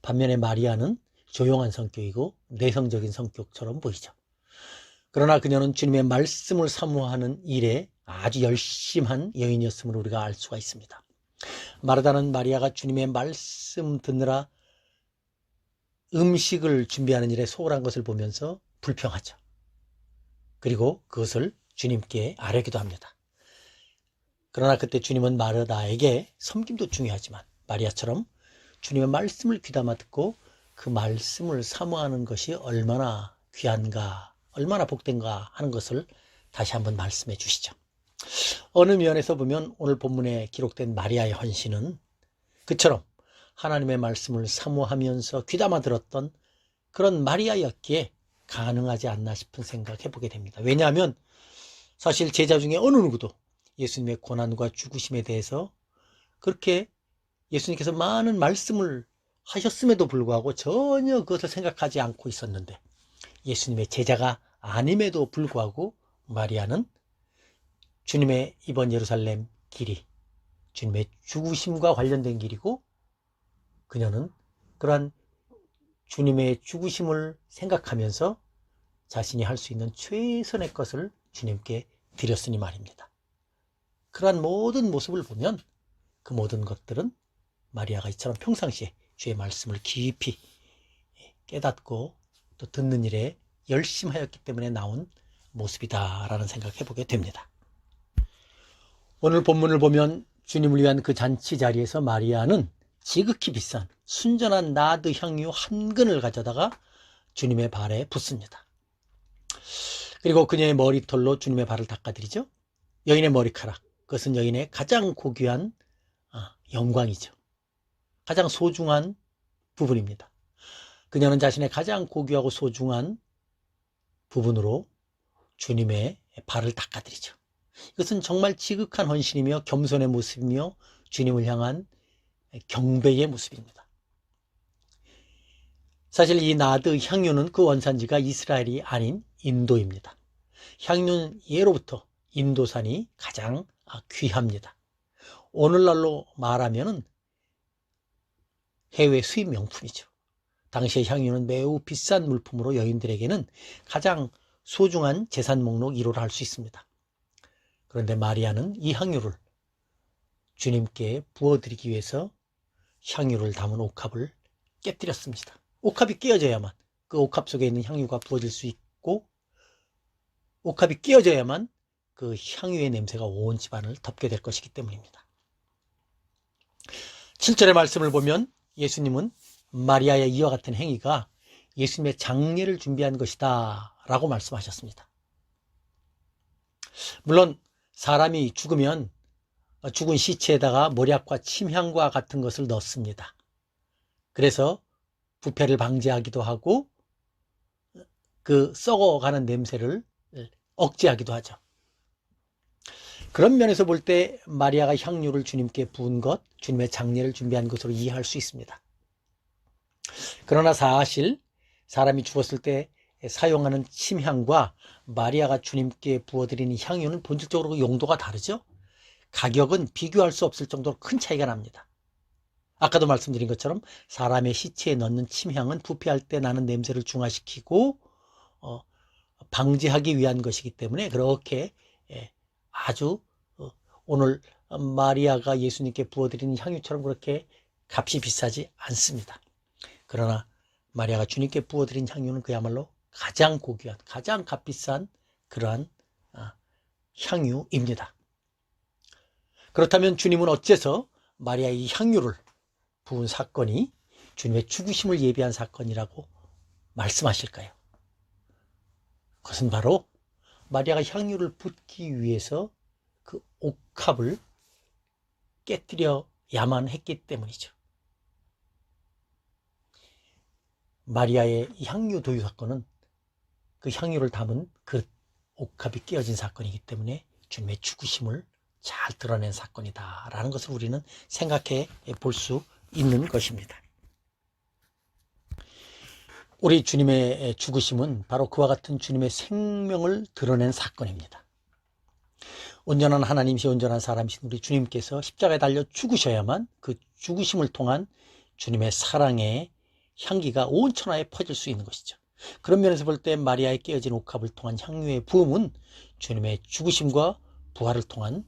반면에 마리아는 조용한 성격이고 내성적인 성격처럼 보이죠. 그러나 그녀는 주님의 말씀을 사모하는 일에 아주 열심한 여인이었음을 우리가 알 수가 있습니다. 마르다는 마리아가 주님의 말씀 듣느라 음식을 준비하는 일에 소홀한 것을 보면서 불평하죠. 그리고 그것을 주님께 아뢰기도 합니다. 그러나 그때 주님은 마르다에게 섬김도 중요하지만 마리아처럼 주님의 말씀을 귀담아 듣고 그 말씀을 사모하는 것이 얼마나 귀한가, 얼마나 복된가 하는 것을 다시 한번 말씀해 주시죠. 어느 면에서 보면 오늘 본문에 기록된 마리아의 헌신은 그처럼 하나님의 말씀을 사모하면서 귀담아 들었던 그런 마리아였기에 가능하지 않나 싶은 생각 해보게 됩니다. 왜냐하면 사실 제자 중에 어느 누구도 예수님의 고난과 죽으심에 대해서 그렇게 예수님께서 많은 말씀을 하셨음에도 불구하고 전혀 그것을 생각하지 않고 있었는데 예수님의 제자가 아님에도 불구하고 마리아는 주님의 이번 예루살렘 길이 주님의 죽으심과 관련된 길이고 그녀는 그러한 주님의 죽으심을 생각하면서 자신이 할 수 있는 최선의 것을 주님께 드렸으니 말입니다. 그러한 모든 모습을 보면 그 모든 것들은 마리아가 이처럼 평상시에 주의 말씀을 깊이 깨닫고 또 듣는 일에 열심하였기 때문에 나온 모습이다라는 생각을 해보게 됩니다. 오늘 본문을 보면 주님을 위한 그 잔치 자리에서 마리아는 지극히 비싼 순전한 나드 향유 한 근을 가져다가 주님의 발에 붓습니다. 그리고 그녀의 머리털로 주님의 발을 닦아드리죠. 여인의 머리카락, 그것은 여인의 가장 고귀한 영광이죠. 가장 소중한 부분입니다. 그녀는 자신의 가장 고귀하고 소중한 부분으로 주님의 발을 닦아드리죠. 이것은 정말 지극한 헌신이며 겸손의 모습이며 주님을 향한 경배의 모습입니다. 사실 이 나드 향유는 그 원산지가 이스라엘이 아닌 인도입니다. 향유는 예로부터 인도산이 가장 귀합니다. 오늘날로 말하면 해외 수입 명품이죠. 당시의 향유는 매우 비싼 물품으로 여인들에게는 가장 소중한 재산 목록 1호를 할 수 있습니다. 그런데 마리아는 이 향유를 주님께 부어드리기 위해서 향유를 담은 옥합을 깨뜨렸습니다. 옥합이 깨어져야만 그 옥합 속에 있는 향유가 부어질 수 있고, 옥합이 깨어져야만 그 향유의 냄새가 온 집안을 덮게 될 것이기 때문입니다. 7절의 말씀을 보면 예수님은 마리아의 이와 같은 행위가 예수님의 장례를 준비한 것이다 라고 말씀하셨습니다. 물론 사람이 죽으면 죽은 시체에다가 모략과 침향과 같은 것을 넣습니다. 그래서 부패를 방지하기도 하고 그 썩어가는 냄새를 억제하기도 하죠. 그런 면에서 볼 때 마리아가 향유를 주님께 부은 것, 주님의 장례를 준비한 것으로 이해할 수 있습니다. 그러나 사실 사람이 죽었을 때 사용하는 침향과 마리아가 주님께 부어드리는 향유는 본질적으로 용도가 다르죠. 가격은 비교할 수 없을 정도로 큰 차이가 납니다. 아까도 말씀드린 것처럼 사람의 시체에 넣는 침향은 부패할 때 나는 냄새를 중화시키고 방지하기 위한 것이기 때문에 그렇게 아주 오늘 마리아가 예수님께 부어드리는 향유처럼 그렇게 값이 비싸지 않습니다. 그러나 마리아가 주님께 부어드린 향유는 그야말로 가장 고귀한, 가장 값비싼 그러한 향유입니다. 그렇다면 주님은 어째서 마리아의 이 향유를 부은 사건이 주님의 죽으심을 예비한 사건이라고 말씀하실까요? 그것은 바로 마리아가 향유를 붓기 위해서 그 옥합을 깨뜨려야만 했기 때문이죠. 마리아의 향유 도유 사건은 그 향유를 담은 그 옥합이 깨어진 사건이기 때문에 주님의 죽으심을 잘 드러낸 사건이다라는 것을 우리는 생각해 볼 수 있는 것입니다. 우리 주님의 죽으심은 바로 그와 같은 주님의 생명을 드러낸 사건입니다. 온전한 하나님이시 온전한 사람이신 우리 주님께서 십자가에 달려 죽으셔야만 그 죽으심을 통한 주님의 사랑의 향기가 온 천하에 퍼질 수 있는 것이죠. 그런 면에서 볼 때 마리아의 깨어진 옥합을 통한 향유의 부음은 주님의 죽으심과 부활을 통한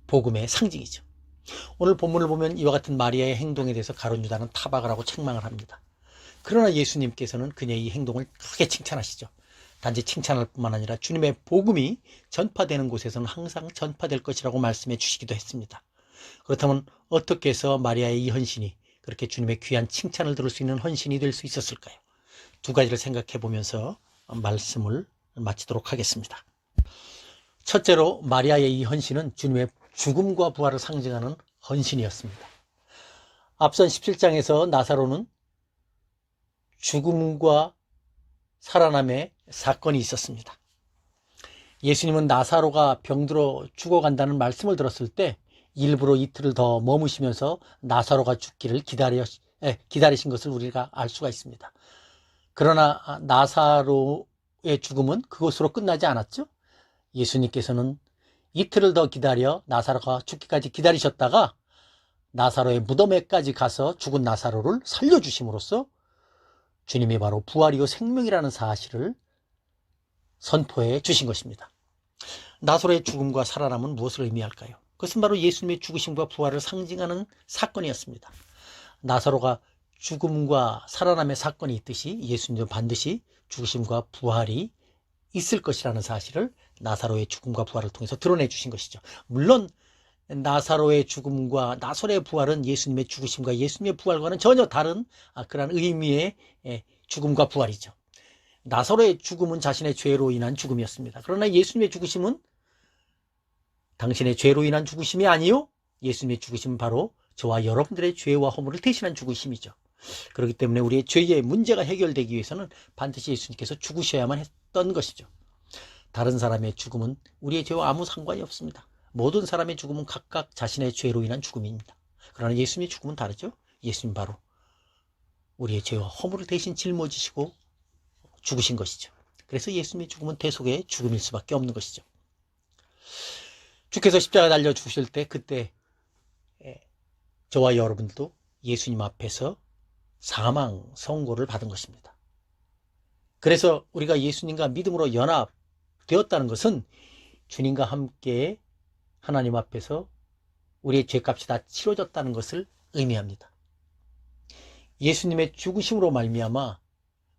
복음의 상징이죠. 오늘 본문을 보면 이와 같은 마리아의 행동에 대해서 가룟 유다는 타박을 하고 책망을 합니다. 그러나 예수님께서는 그녀의 이 행동을 크게 칭찬하시죠. 단지 칭찬할 뿐만 아니라 주님의 복음이 전파되는 곳에서는 항상 전파될 것이라고 말씀해 주시기도 했습니다. 그렇다면 어떻게 해서 마리아의 이 헌신이 그렇게 주님의 귀한 칭찬을 들을 수 있는 헌신이 될 수 있었을까요? 두 가지를 생각해 보면서 말씀을 마치도록 하겠습니다. 첫째로 마리아의 이 헌신은 주님의 죽음과 부활을 상징하는 헌신이었습니다. 앞선 17장에서 나사로는 죽음과 살아남의 사건이 있었습니다. 예수님은 나사로가 병들어 죽어간다는 말씀을 들었을 때 일부러 이틀을 더 머무시면서 나사로가 죽기를 기다리신 것을 우리가 알 수가 있습니다. 그러나 나사로의 죽음은 그것으로 끝나지 않았죠. 예수님께서는 이틀을 더 기다려 나사로가 죽기까지 기다리셨다가 나사로의 무덤에까지 가서 죽은 나사로를 살려주심으로써 주님이 바로 부활이요 생명이라는 사실을 선포해 주신 것입니다. 나사로의 죽음과 살아남은 무엇을 의미할까요? 그것은 바로 예수님의 죽으심과 부활을 상징하는 사건이었습니다. 나사로가 죽음과 살아남의 사건이 있듯이 예수님도 반드시 죽으심과 부활이 있을 것이라는 사실을 나사로의 죽음과 부활을 통해서 드러내 주신 것이죠. 물론 나사로의 죽음과 나사로의 부활은 예수님의 죽으심과 예수님의 부활과는 전혀 다른 그런 의미의 죽음과 부활이죠. 나사로의 죽음은 자신의 죄로 인한 죽음이었습니다. 그러나 예수님의 죽으심은 당신의 죄로 인한 죽으심이 아니요, 예수님의 죽으심은 바로 저와 여러분들의 죄와 허물을 대신한 죽으심이죠. 그렇기 때문에 우리의 죄의 문제가 해결되기 위해서는 반드시 예수님께서 죽으셔야만 했던 것이죠. 다른 사람의 죽음은 우리의 죄와 아무 상관이 없습니다. 모든 사람의 죽음은 각각 자신의 죄로 인한 죽음입니다. 그러나 예수님의 죽음은 다르죠. 예수님 바로 우리의 죄와 허물을 대신 짊어지시고 죽으신 것이죠. 그래서 예수님의 죽음은 대속의 죽음일 수밖에 없는 것이죠. 주께서 십자가에 달려 죽으실 때 그때 저와 여러분도 예수님 앞에서 사망 선고를 받은 것입니다. 그래서 우리가 예수님과 믿음으로 연합되었다는 것은 주님과 함께 하나님 앞에서 우리의 죄값이 다 치러졌다는 것을 의미합니다. 예수님의 죽으심으로 말미암아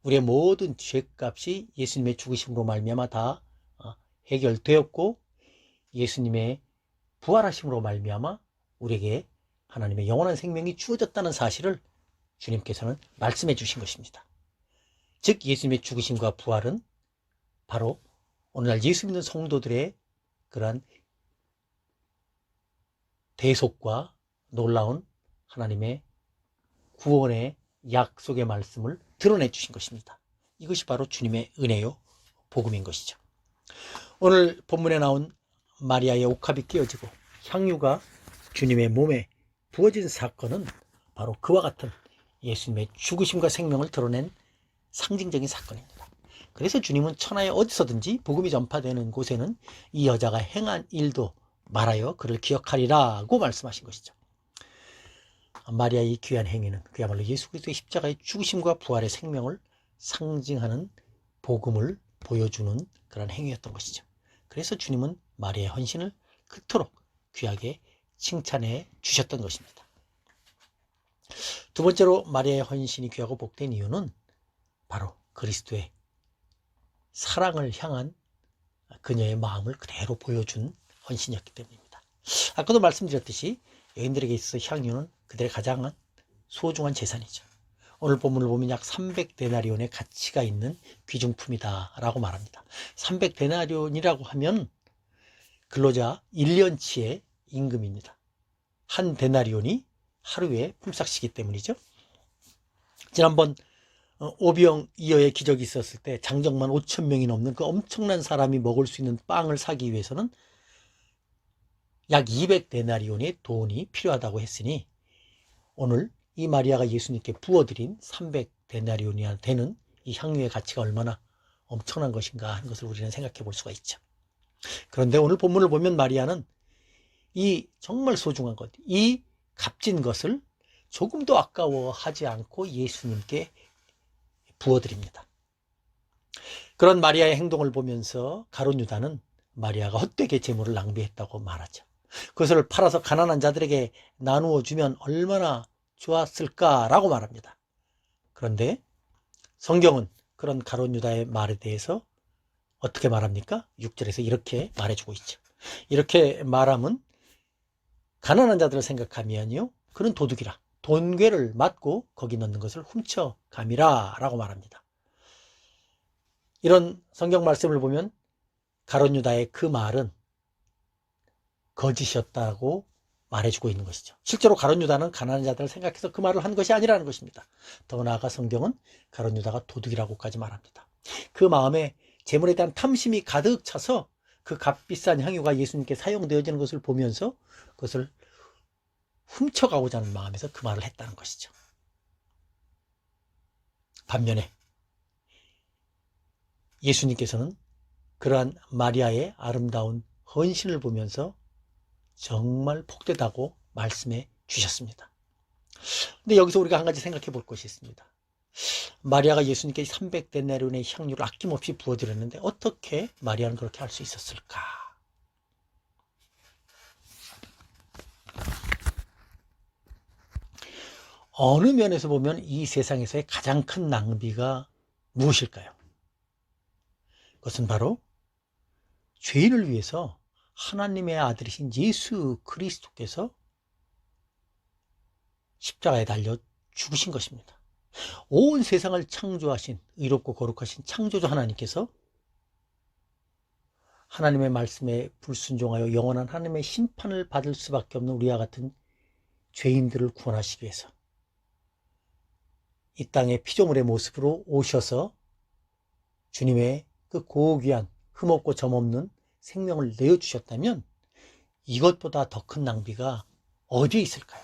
우리의 모든 죄값이 예수님의 죽으심으로 말미암아 다 해결되었고, 예수님의 부활하심으로 말미암아 우리에게 하나님의 영원한 생명이 주어졌다는 사실을 주님께서는 말씀해 주신 것입니다. 즉 예수님의 죽으심과 부활은 바로 오늘날 예수 믿는 성도들의 그러한 대속과 놀라운 하나님의 구원의 약속의 말씀을 드러내 주신 것입니다. 이것이 바로 주님의 은혜요 복음인 것이죠. 오늘 본문에 나온 마리아의 옥합이 끼어지고 향유가 주님의 몸에 부어진 사건은 바로 그와 같은 예수님의 죽으심과 생명을 드러낸 상징적인 사건입니다. 그래서 주님은 천하에 어디서든지 복음이 전파되는 곳에는 이 여자가 행한 일도 말하여 그를 기억하리라고 말씀하신 것이죠. 마리아의 귀한 행위는 그야말로 예수 그리스도의 십자가의 죽으심과 부활의 생명을 상징하는 복음을 보여주는 그런 행위였던 것이죠. 그래서 주님은 마리아의 헌신을 그토록 귀하게 칭찬해 주셨던 것입니다. 두 번째로 마리아의 헌신이 귀하고 복된 이유는 바로 그리스도의 사랑을 향한 그녀의 마음을 그대로 보여준 헌신이었기 때문입니다. 아까도 말씀드렸듯이 여인들에게 있어서 향유는 그들의 가장 소중한 재산이죠. 오늘 본문을 보면 약 300데나리온의 가치가 있는 귀중품이다 라고 말합니다. 300데나리온이라고 하면 근로자 1년치의 임금입니다. 한 데나리온이 하루에 품삯이기 때문이죠. 지난번 오병이어의 기적이 있었을 때 장정만 5,000명이 넘는 그 엄청난 사람이 먹을 수 있는 빵을 사기 위해서는 약 200데나리온의 돈이 필요하다고 했으니 오늘 이 마리아가 예수님께 부어드린 300데나리온이 되는 이 향유의 가치가 얼마나 엄청난 것인가 하는 것을 우리는 생각해 볼 수가 있죠. 그런데 오늘 본문을 보면 마리아는 이 정말 소중한 것, 이 값진 것을 조금도 아까워하지 않고 예수님께 부어드립니다. 그런 마리아의 행동을 보면서 가룟 유다는 마리아가 헛되게 재물을 낭비했다고 말하죠. 그것을 팔아서 가난한 자들에게 나누어 주면 얼마나 좋았을까라고 말합니다. 그런데 성경은 그런 가룟 유다의 말에 대해서 어떻게 말합니까? 6절에서 이렇게 말해주고 있죠. 이렇게 말함은 가난한 자들을 생각하면요, 그는 도둑이라 돈괴를 맞고 거기 넣는 것을 훔쳐감이라 라고 말합니다. 이런 성경 말씀을 보면 가룟 유다의 그 말은 거짓이었다고 말해주고 있는 것이죠. 실제로 가룟 유다는 가난한 자들을 생각해서 그 말을 한 것이 아니라는 것입니다. 더 나아가 성경은 가룟 유다가 도둑이라고까지 말합니다. 그 마음에 재물에 대한 탐심이 가득 차서 그 값비싼 향유가 예수님께 사용되어지는 것을 보면서 그것을 훔쳐가고자 하는 마음에서 그 말을 했다는 것이죠. 반면에 예수님께서는 그러한 마리아의 아름다운 헌신을 보면서 정말 복되다고 말씀해 주셨습니다. 근데 여기서 우리가 한 가지 생각해 볼 것이 있습니다. 마리아가 예수님께 300데나리온의 향유를 아낌없이 부어드렸는데 어떻게 마리아는 그렇게 할 수 있었을까? 어느 면에서 보면 이 세상에서의 가장 큰 낭비가 무엇일까요? 그것은 바로 죄인을 위해서 하나님의 아들이신 예수 그리스도께서 십자가에 달려 죽으신 것입니다. 온 세상을 창조하신 의롭고 거룩하신 창조주 하나님께서 하나님의 말씀에 불순종하여 영원한 하나님의 심판을 받을 수밖에 없는 우리와 같은 죄인들을 구원하시기 위해서 이 땅에 피조물의 모습으로 오셔서 주님의 그 고귀한 흠없고 점없는 생명을 내어주셨다면 이것보다 더 큰 낭비가 어디에 있을까요?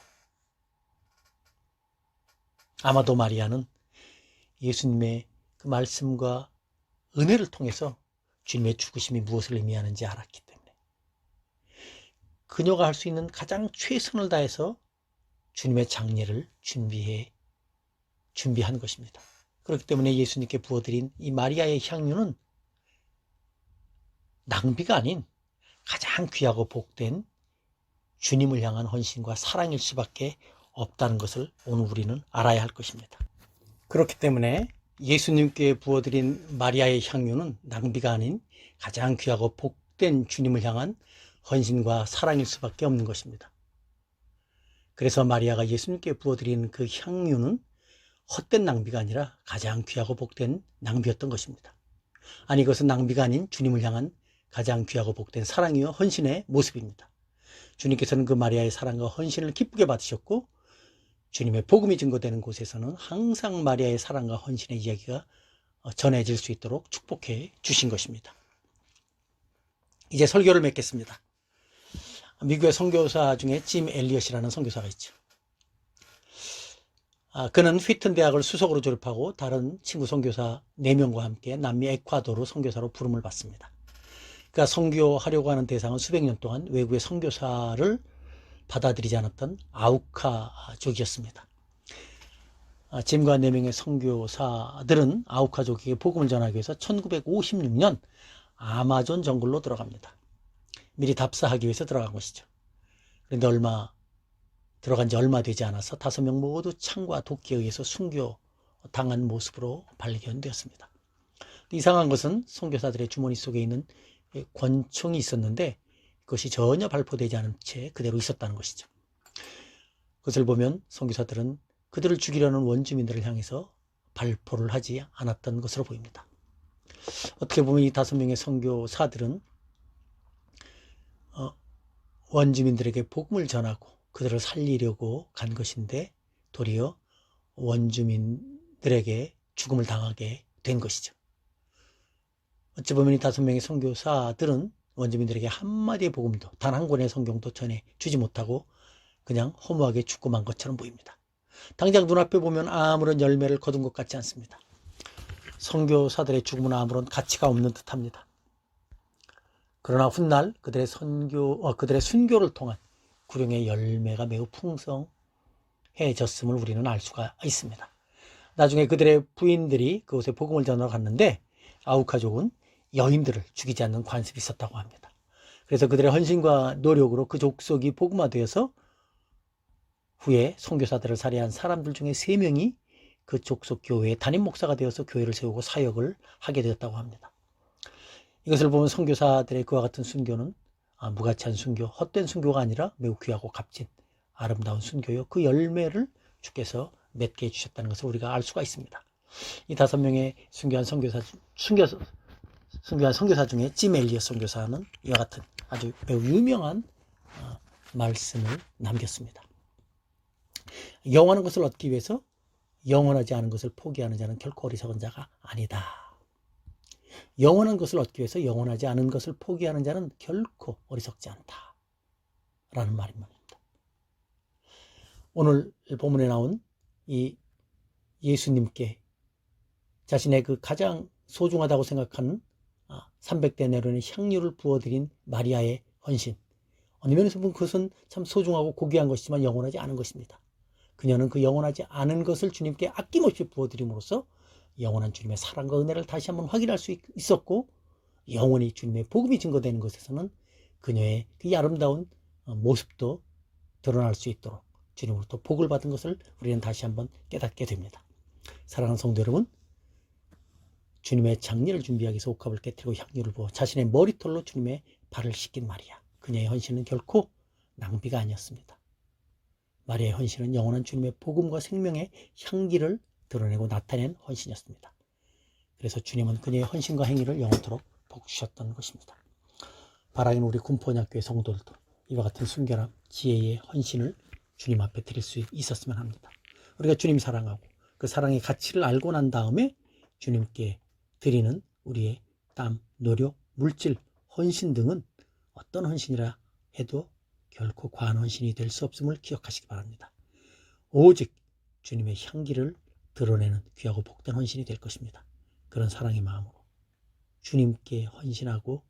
아마도 마리아는 예수님의 그 말씀과 은혜를 통해서 주님의 죽으심이 무엇을 의미하는지 알았기 때문에 그녀가 할 수 있는 가장 최선을 다해서 주님의 장례를 준비한 것입니다. 그렇기 때문에 예수님께 부어드린 이 마리아의 향유는 낭비가 아닌 가장 귀하고 복된 주님을 향한 헌신과 사랑일 수밖에 없다는 것을 오늘 우리는 알아야 할 것입니다. 그렇기 때문에 예수님께 부어드린 마리아의 향유는 낭비가 아닌 가장 귀하고 복된 주님을 향한 헌신과 사랑일 수밖에 없는 것입니다. 그래서 마리아가 예수님께 부어드린 그 향유는 헛된 낭비가 아니라 가장 귀하고 복된 낭비였던 것입니다. 아니, 이것은 낭비가 아닌 주님을 향한 가장 귀하고 복된 사랑이요 헌신의 모습입니다. 주님께서는 그 마리아의 사랑과 헌신을 기쁘게 받으셨고 주님의 복음이 증거되는 곳에서는 항상 마리아의 사랑과 헌신의 이야기가 전해질 수 있도록 축복해 주신 것입니다. 이제 설교를 맺겠습니다. 미국의 선교사 중에 짐 엘리엇이라는 선교사가 있죠. 그는 휘튼 대학을 수석으로 졸업하고 다른 친구 선교사 4명과 함께 남미 에콰도르 선교사로 부름을 받습니다. 그가 선교하려고 하는 대상은 수백 년 동안 외국의 선교사를 받아들이지 않았던 아우카족이었습니다. 짐과 4명의 선교사들은 아우카족에게 복음을 전하기 위해서 1956년 아마존 정글로 들어갑니다. 미리 답사하기 위해서 들어간 것이죠. 그런데 들어간 지 얼마 되지 않아서 5명 모두 창과 도끼에 의해서 순교당한 모습으로 발견되었습니다. 이상한 것은 선교사들의 주머니 속에 있는 권총이 있었는데 그것이 전혀 발포되지 않은 채 그대로 있었다는 것이죠. 그것을 보면 선교사들은 그들을 죽이려는 원주민들을 향해서 발포를 하지 않았던 것으로 보입니다. 어떻게 보면 이 5명의 선교사들은 원주민들에게 복음을 전하고 그들을 살리려고 간 것인데 도리어 원주민들에게 죽음을 당하게 된 것이죠. 어찌 보면 이 5명의 선교사들은 원주민들에게 한마디의 복음도 단 한 권의 성경도 전해주지 못하고 그냥 허무하게 죽고 만 것처럼 보입니다. 당장 눈앞에 보면 아무런 열매를 거둔 것 같지 않습니다. 선교사들의 죽음은 아무런 가치가 없는 듯합니다. 그러나 훗날 그들의 순교를 통한 구령의 열매가 매우 풍성해졌음을 우리는 알 수가 있습니다. 나중에 그들의 부인들이 그곳에 복음을 전하러 갔는데 아우카족은 여인들을 죽이지 않는 관습이 있었다고 합니다. 그래서 그들의 헌신과 노력으로 그 족속이 복음화되어서 후에 선교사들을 살해한 사람들 중에 3명이 그 족속 교회의 담임 목사가 되어서 교회를 세우고 사역을 하게 되었다고 합니다. 이것을 보면 선교사들의 그와 같은 순교는 무가치한 순교, 헛된 순교가 아니라 매우 귀하고 값진 아름다운 순교요 그 열매를 주께서 맺게 해주셨다는 것을 우리가 알 수가 있습니다. 이 5명의 순교한 선교사 중에 짐 엘리엇 선교사는 이와 같은 아주 매우 유명한 말씀을 남겼습니다. 영원한 것을 얻기 위해서 영원하지 않은 것을 포기하는 자는 결코 어리석은 자가 아니다. 영원한 것을 얻기 위해서 영원하지 않은 것을 포기하는 자는 결코 어리석지 않다. 라는 말입니다. 오늘 본문에 나온 이 예수님께 자신의 그 가장 소중하다고 생각하는 300데나리온의 향유를 부어드린 마리아의 헌신. 어느 면에서 보면 그것은 참 소중하고 고귀한 것이지만 영원하지 않은 것입니다. 그녀는 그 영원하지 않은 것을 주님께 아낌없이 부어드림으로써 영원한 주님의 사랑과 은혜를 다시 한번 확인할 수 있었고 영원히 주님의 복음이 증거되는 것에서는 그녀의 그 아름다운 모습도 드러날 수 있도록 주님으로부터 복을 받은 것을 우리는 다시 한번 깨닫게 됩니다. 사랑하는 성도 여러분, 주님의 장례를 준비하기 위해서 옥합을 깨뜨리고 향유를 부어 자신의 머리털로 주님의 발을 씻긴 마리아. 그녀의 헌신은 결코 낭비가 아니었습니다. 마리아의 헌신은 영원한 주님의 복음과 생명의 향기를 드러내고 나타낸 헌신이었습니다. 그래서 주님은 그녀의 헌신과 행위를 영원토록 복 주셨던 것입니다. 바라기는 우리 군포원학교의 성도들도 이와 같은 순결함, 지혜의 헌신을 주님 앞에 드릴 수 있었으면 합니다. 우리가 주님 사랑하고 그 사랑의 가치를 알고 난 다음에 주님께 드리는 우리의 땀, 노력, 물질, 헌신 등은 어떤 헌신이라 해도 결코 과한 헌신이 될 수 없음을 기억하시기 바랍니다. 오직 주님의 향기를 드러내는 귀하고 복된 헌신이 될 것입니다. 그런 사랑의 마음으로 주님께 헌신하고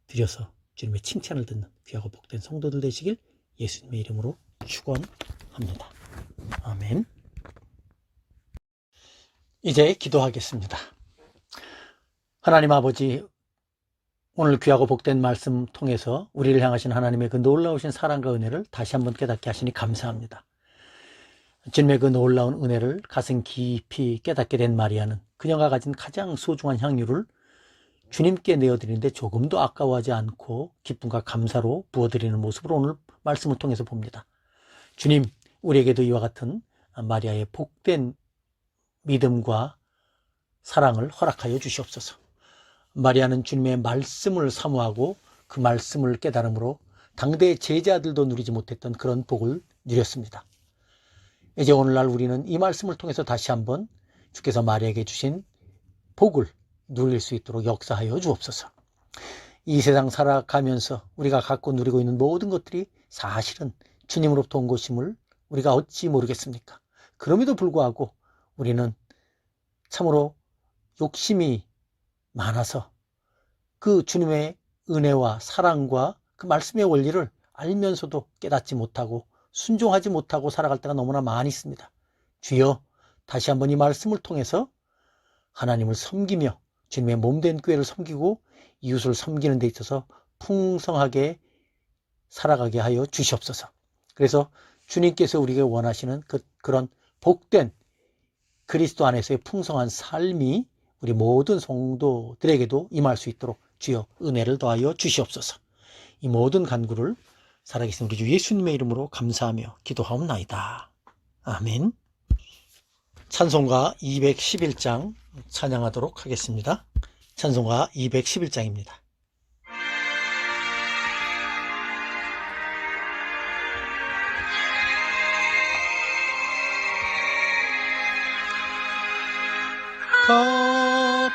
드려서 주님의 칭찬을 듣는 귀하고 복된 성도들 되시길 예수님의 이름으로 축원합니다. 아멘. 이제 기도하겠습니다. 하나님 아버지, 오늘 귀하고 복된 말씀 통해서 우리를 향하신 하나님의 그 놀라우신 사랑과 은혜를 다시 한번 깨닫게 하시니 감사합니다. 주님의 그 놀라운 은혜를 가슴 깊이 깨닫게 된 마리아는 그녀가 가진 가장 소중한 향유를 주님께 내어드리는데 조금도 아까워하지 않고 기쁨과 감사로 부어드리는 모습을 오늘 말씀을 통해서 봅니다. 주님, 우리에게도 이와 같은 마리아의 복된 믿음과 사랑을 허락하여 주시옵소서. 마리아는 주님의 말씀을 사모하고 그 말씀을 깨달음으로 당대의 제자들도 누리지 못했던 그런 복을 누렸습니다. 이제 오늘날 우리는 이 말씀을 통해서 다시 한번 주께서 마리아에게 주신 복을 누릴 수 있도록 역사하여 주옵소서. 이 세상 살아가면서 우리가 갖고 누리고 있는 모든 것들이 사실은 주님으로부터 온 것임을 우리가 어찌 모르겠습니까? 그럼에도 불구하고 우리는 참으로 욕심이 많아서 그 주님의 은혜와 사랑과 그 말씀의 원리를 알면서도 깨닫지 못하고 순종하지 못하고 살아갈 때가 너무나 많이 있습니다. 주여, 다시 한번 이 말씀을 통해서 하나님을 섬기며 주님의 몸된 교회를 섬기고 이웃을 섬기는 데 있어서 풍성하게 살아가게 하여 주시옵소서. 그래서 주님께서 우리에게 원하시는 그런 복된 그리스도 안에서의 풍성한 삶이 우리 모든 성도들에게도 임할 수 있도록 주여 은혜를 더하여 주시옵소서. 이 모든 간구를 살아계신 우리 주 예수님의 이름으로 감사하며 기도하옵나이다. 아멘. 찬송가 211장 찬양하도록 하겠습니다. 찬송가 211장입니다.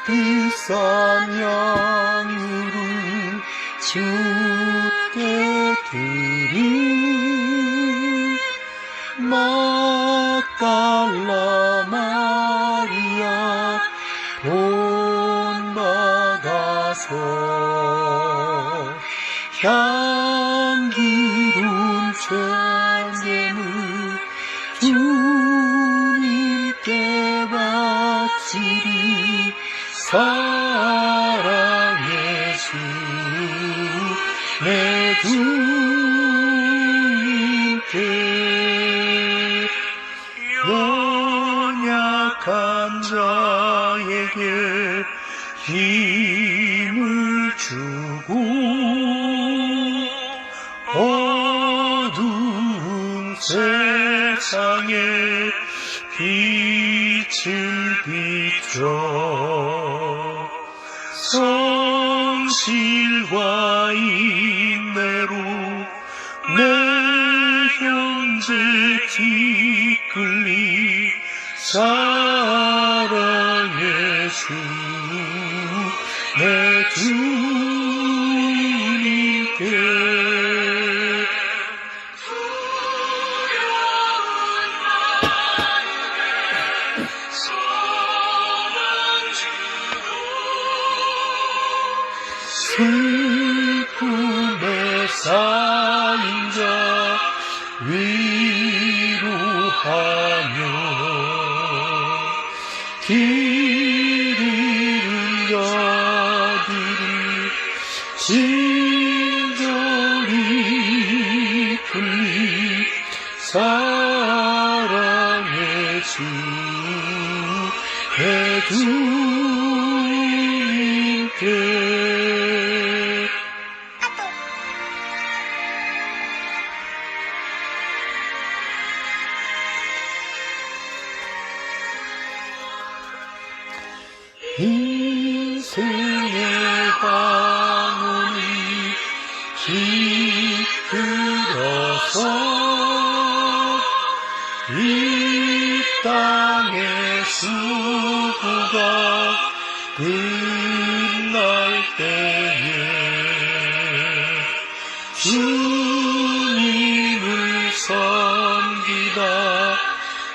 비싼 양유를 주께 드린 막달라 마리아 본받아서 향기로운 제물을 주님께 바치리 사랑의 주 내 주님께 연약한 자에게 힘을 주고 어두운 세상에 빛을 비춰 성실과 인내로 내 형제 이끌리 사랑의 주 내 주님께 슬픔에 쌓인 자 위로하며 길 잃은 자들을 친절히 끌리 사랑의 주 내 주님께 인생의 방문이 깃들어서 이 땅의 수고가 끝날 때 주님을 섬기다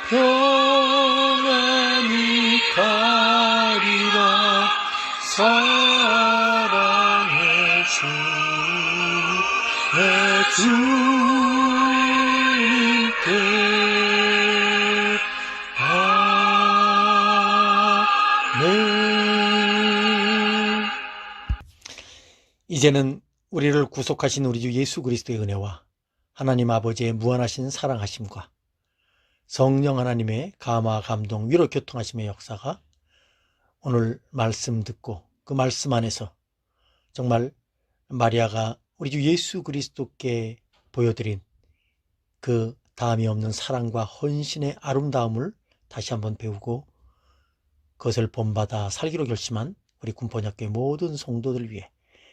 평안히 가리라. 사랑의 주 내 주님께 아멘. 이제는 우리를 구속하신 우리 주 예수 그리스도의 은혜와 하나님 아버지의 무한하신 사랑하심과 성령 하나님의 감화, 감동, 위로 교통하심의 역사가 오늘 말씀 듣고 그 말씀 안에서 정말 마리아가 우리 주 예수 그리스도께 보여드린 그 다함이 없는 사랑과 헌신의 아름다움을 다시 한번 배우고 그것을 본받아 살기로 결심한 우리 군포역교회 모든 성도들 위해,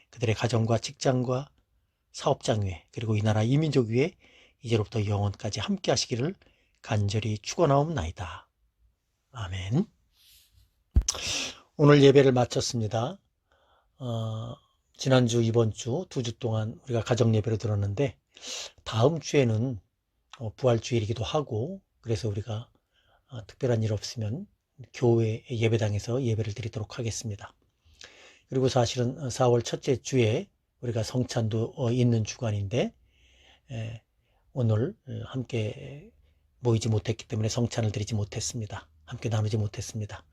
그들의 가정과 직장과 사업장 위에, 그리고 이 나라 이민족 위에 이제로부터 영원까지 함께 하시기를 간절히 축원하옵나이다. 아멘. 오늘 예배를 마쳤습니다. 지난주, 이번주, 2주 동안 우리가 가정 예배를 들었는데 다음 주에는 부활주일이기도 하고, 그래서 우리가 특별한 일 없으면 교회 예배당에서 예배를 드리도록 하겠습니다. 그리고 사실은 4월 첫째 주에 우리가 성찬도 있는 주간인데 오늘 함께 모이지 못했기 때문에 성찬을 드리지 못했습니다. 함께 나누지 못했습니다.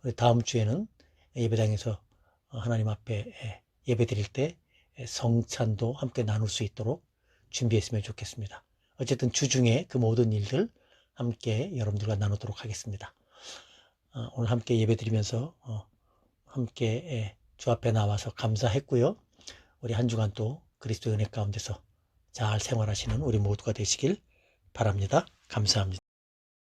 우리 다음 주에는 예배당에서 하나님 앞에 예배 드릴 때 성찬도 함께 나눌 수 있도록 준비했으면 좋겠습니다. 어쨌든 주중에 그 모든 일들 함께 여러분들과 나누도록 하겠습니다. 오늘 함께 예배 드리면서 함께 주 앞에 나와서 감사했고요. 우리 한 주간 또 그리스도의 은혜 가운데서 잘 생활하시는 우리 모두가 되시길 바랍니다. 감사합니다.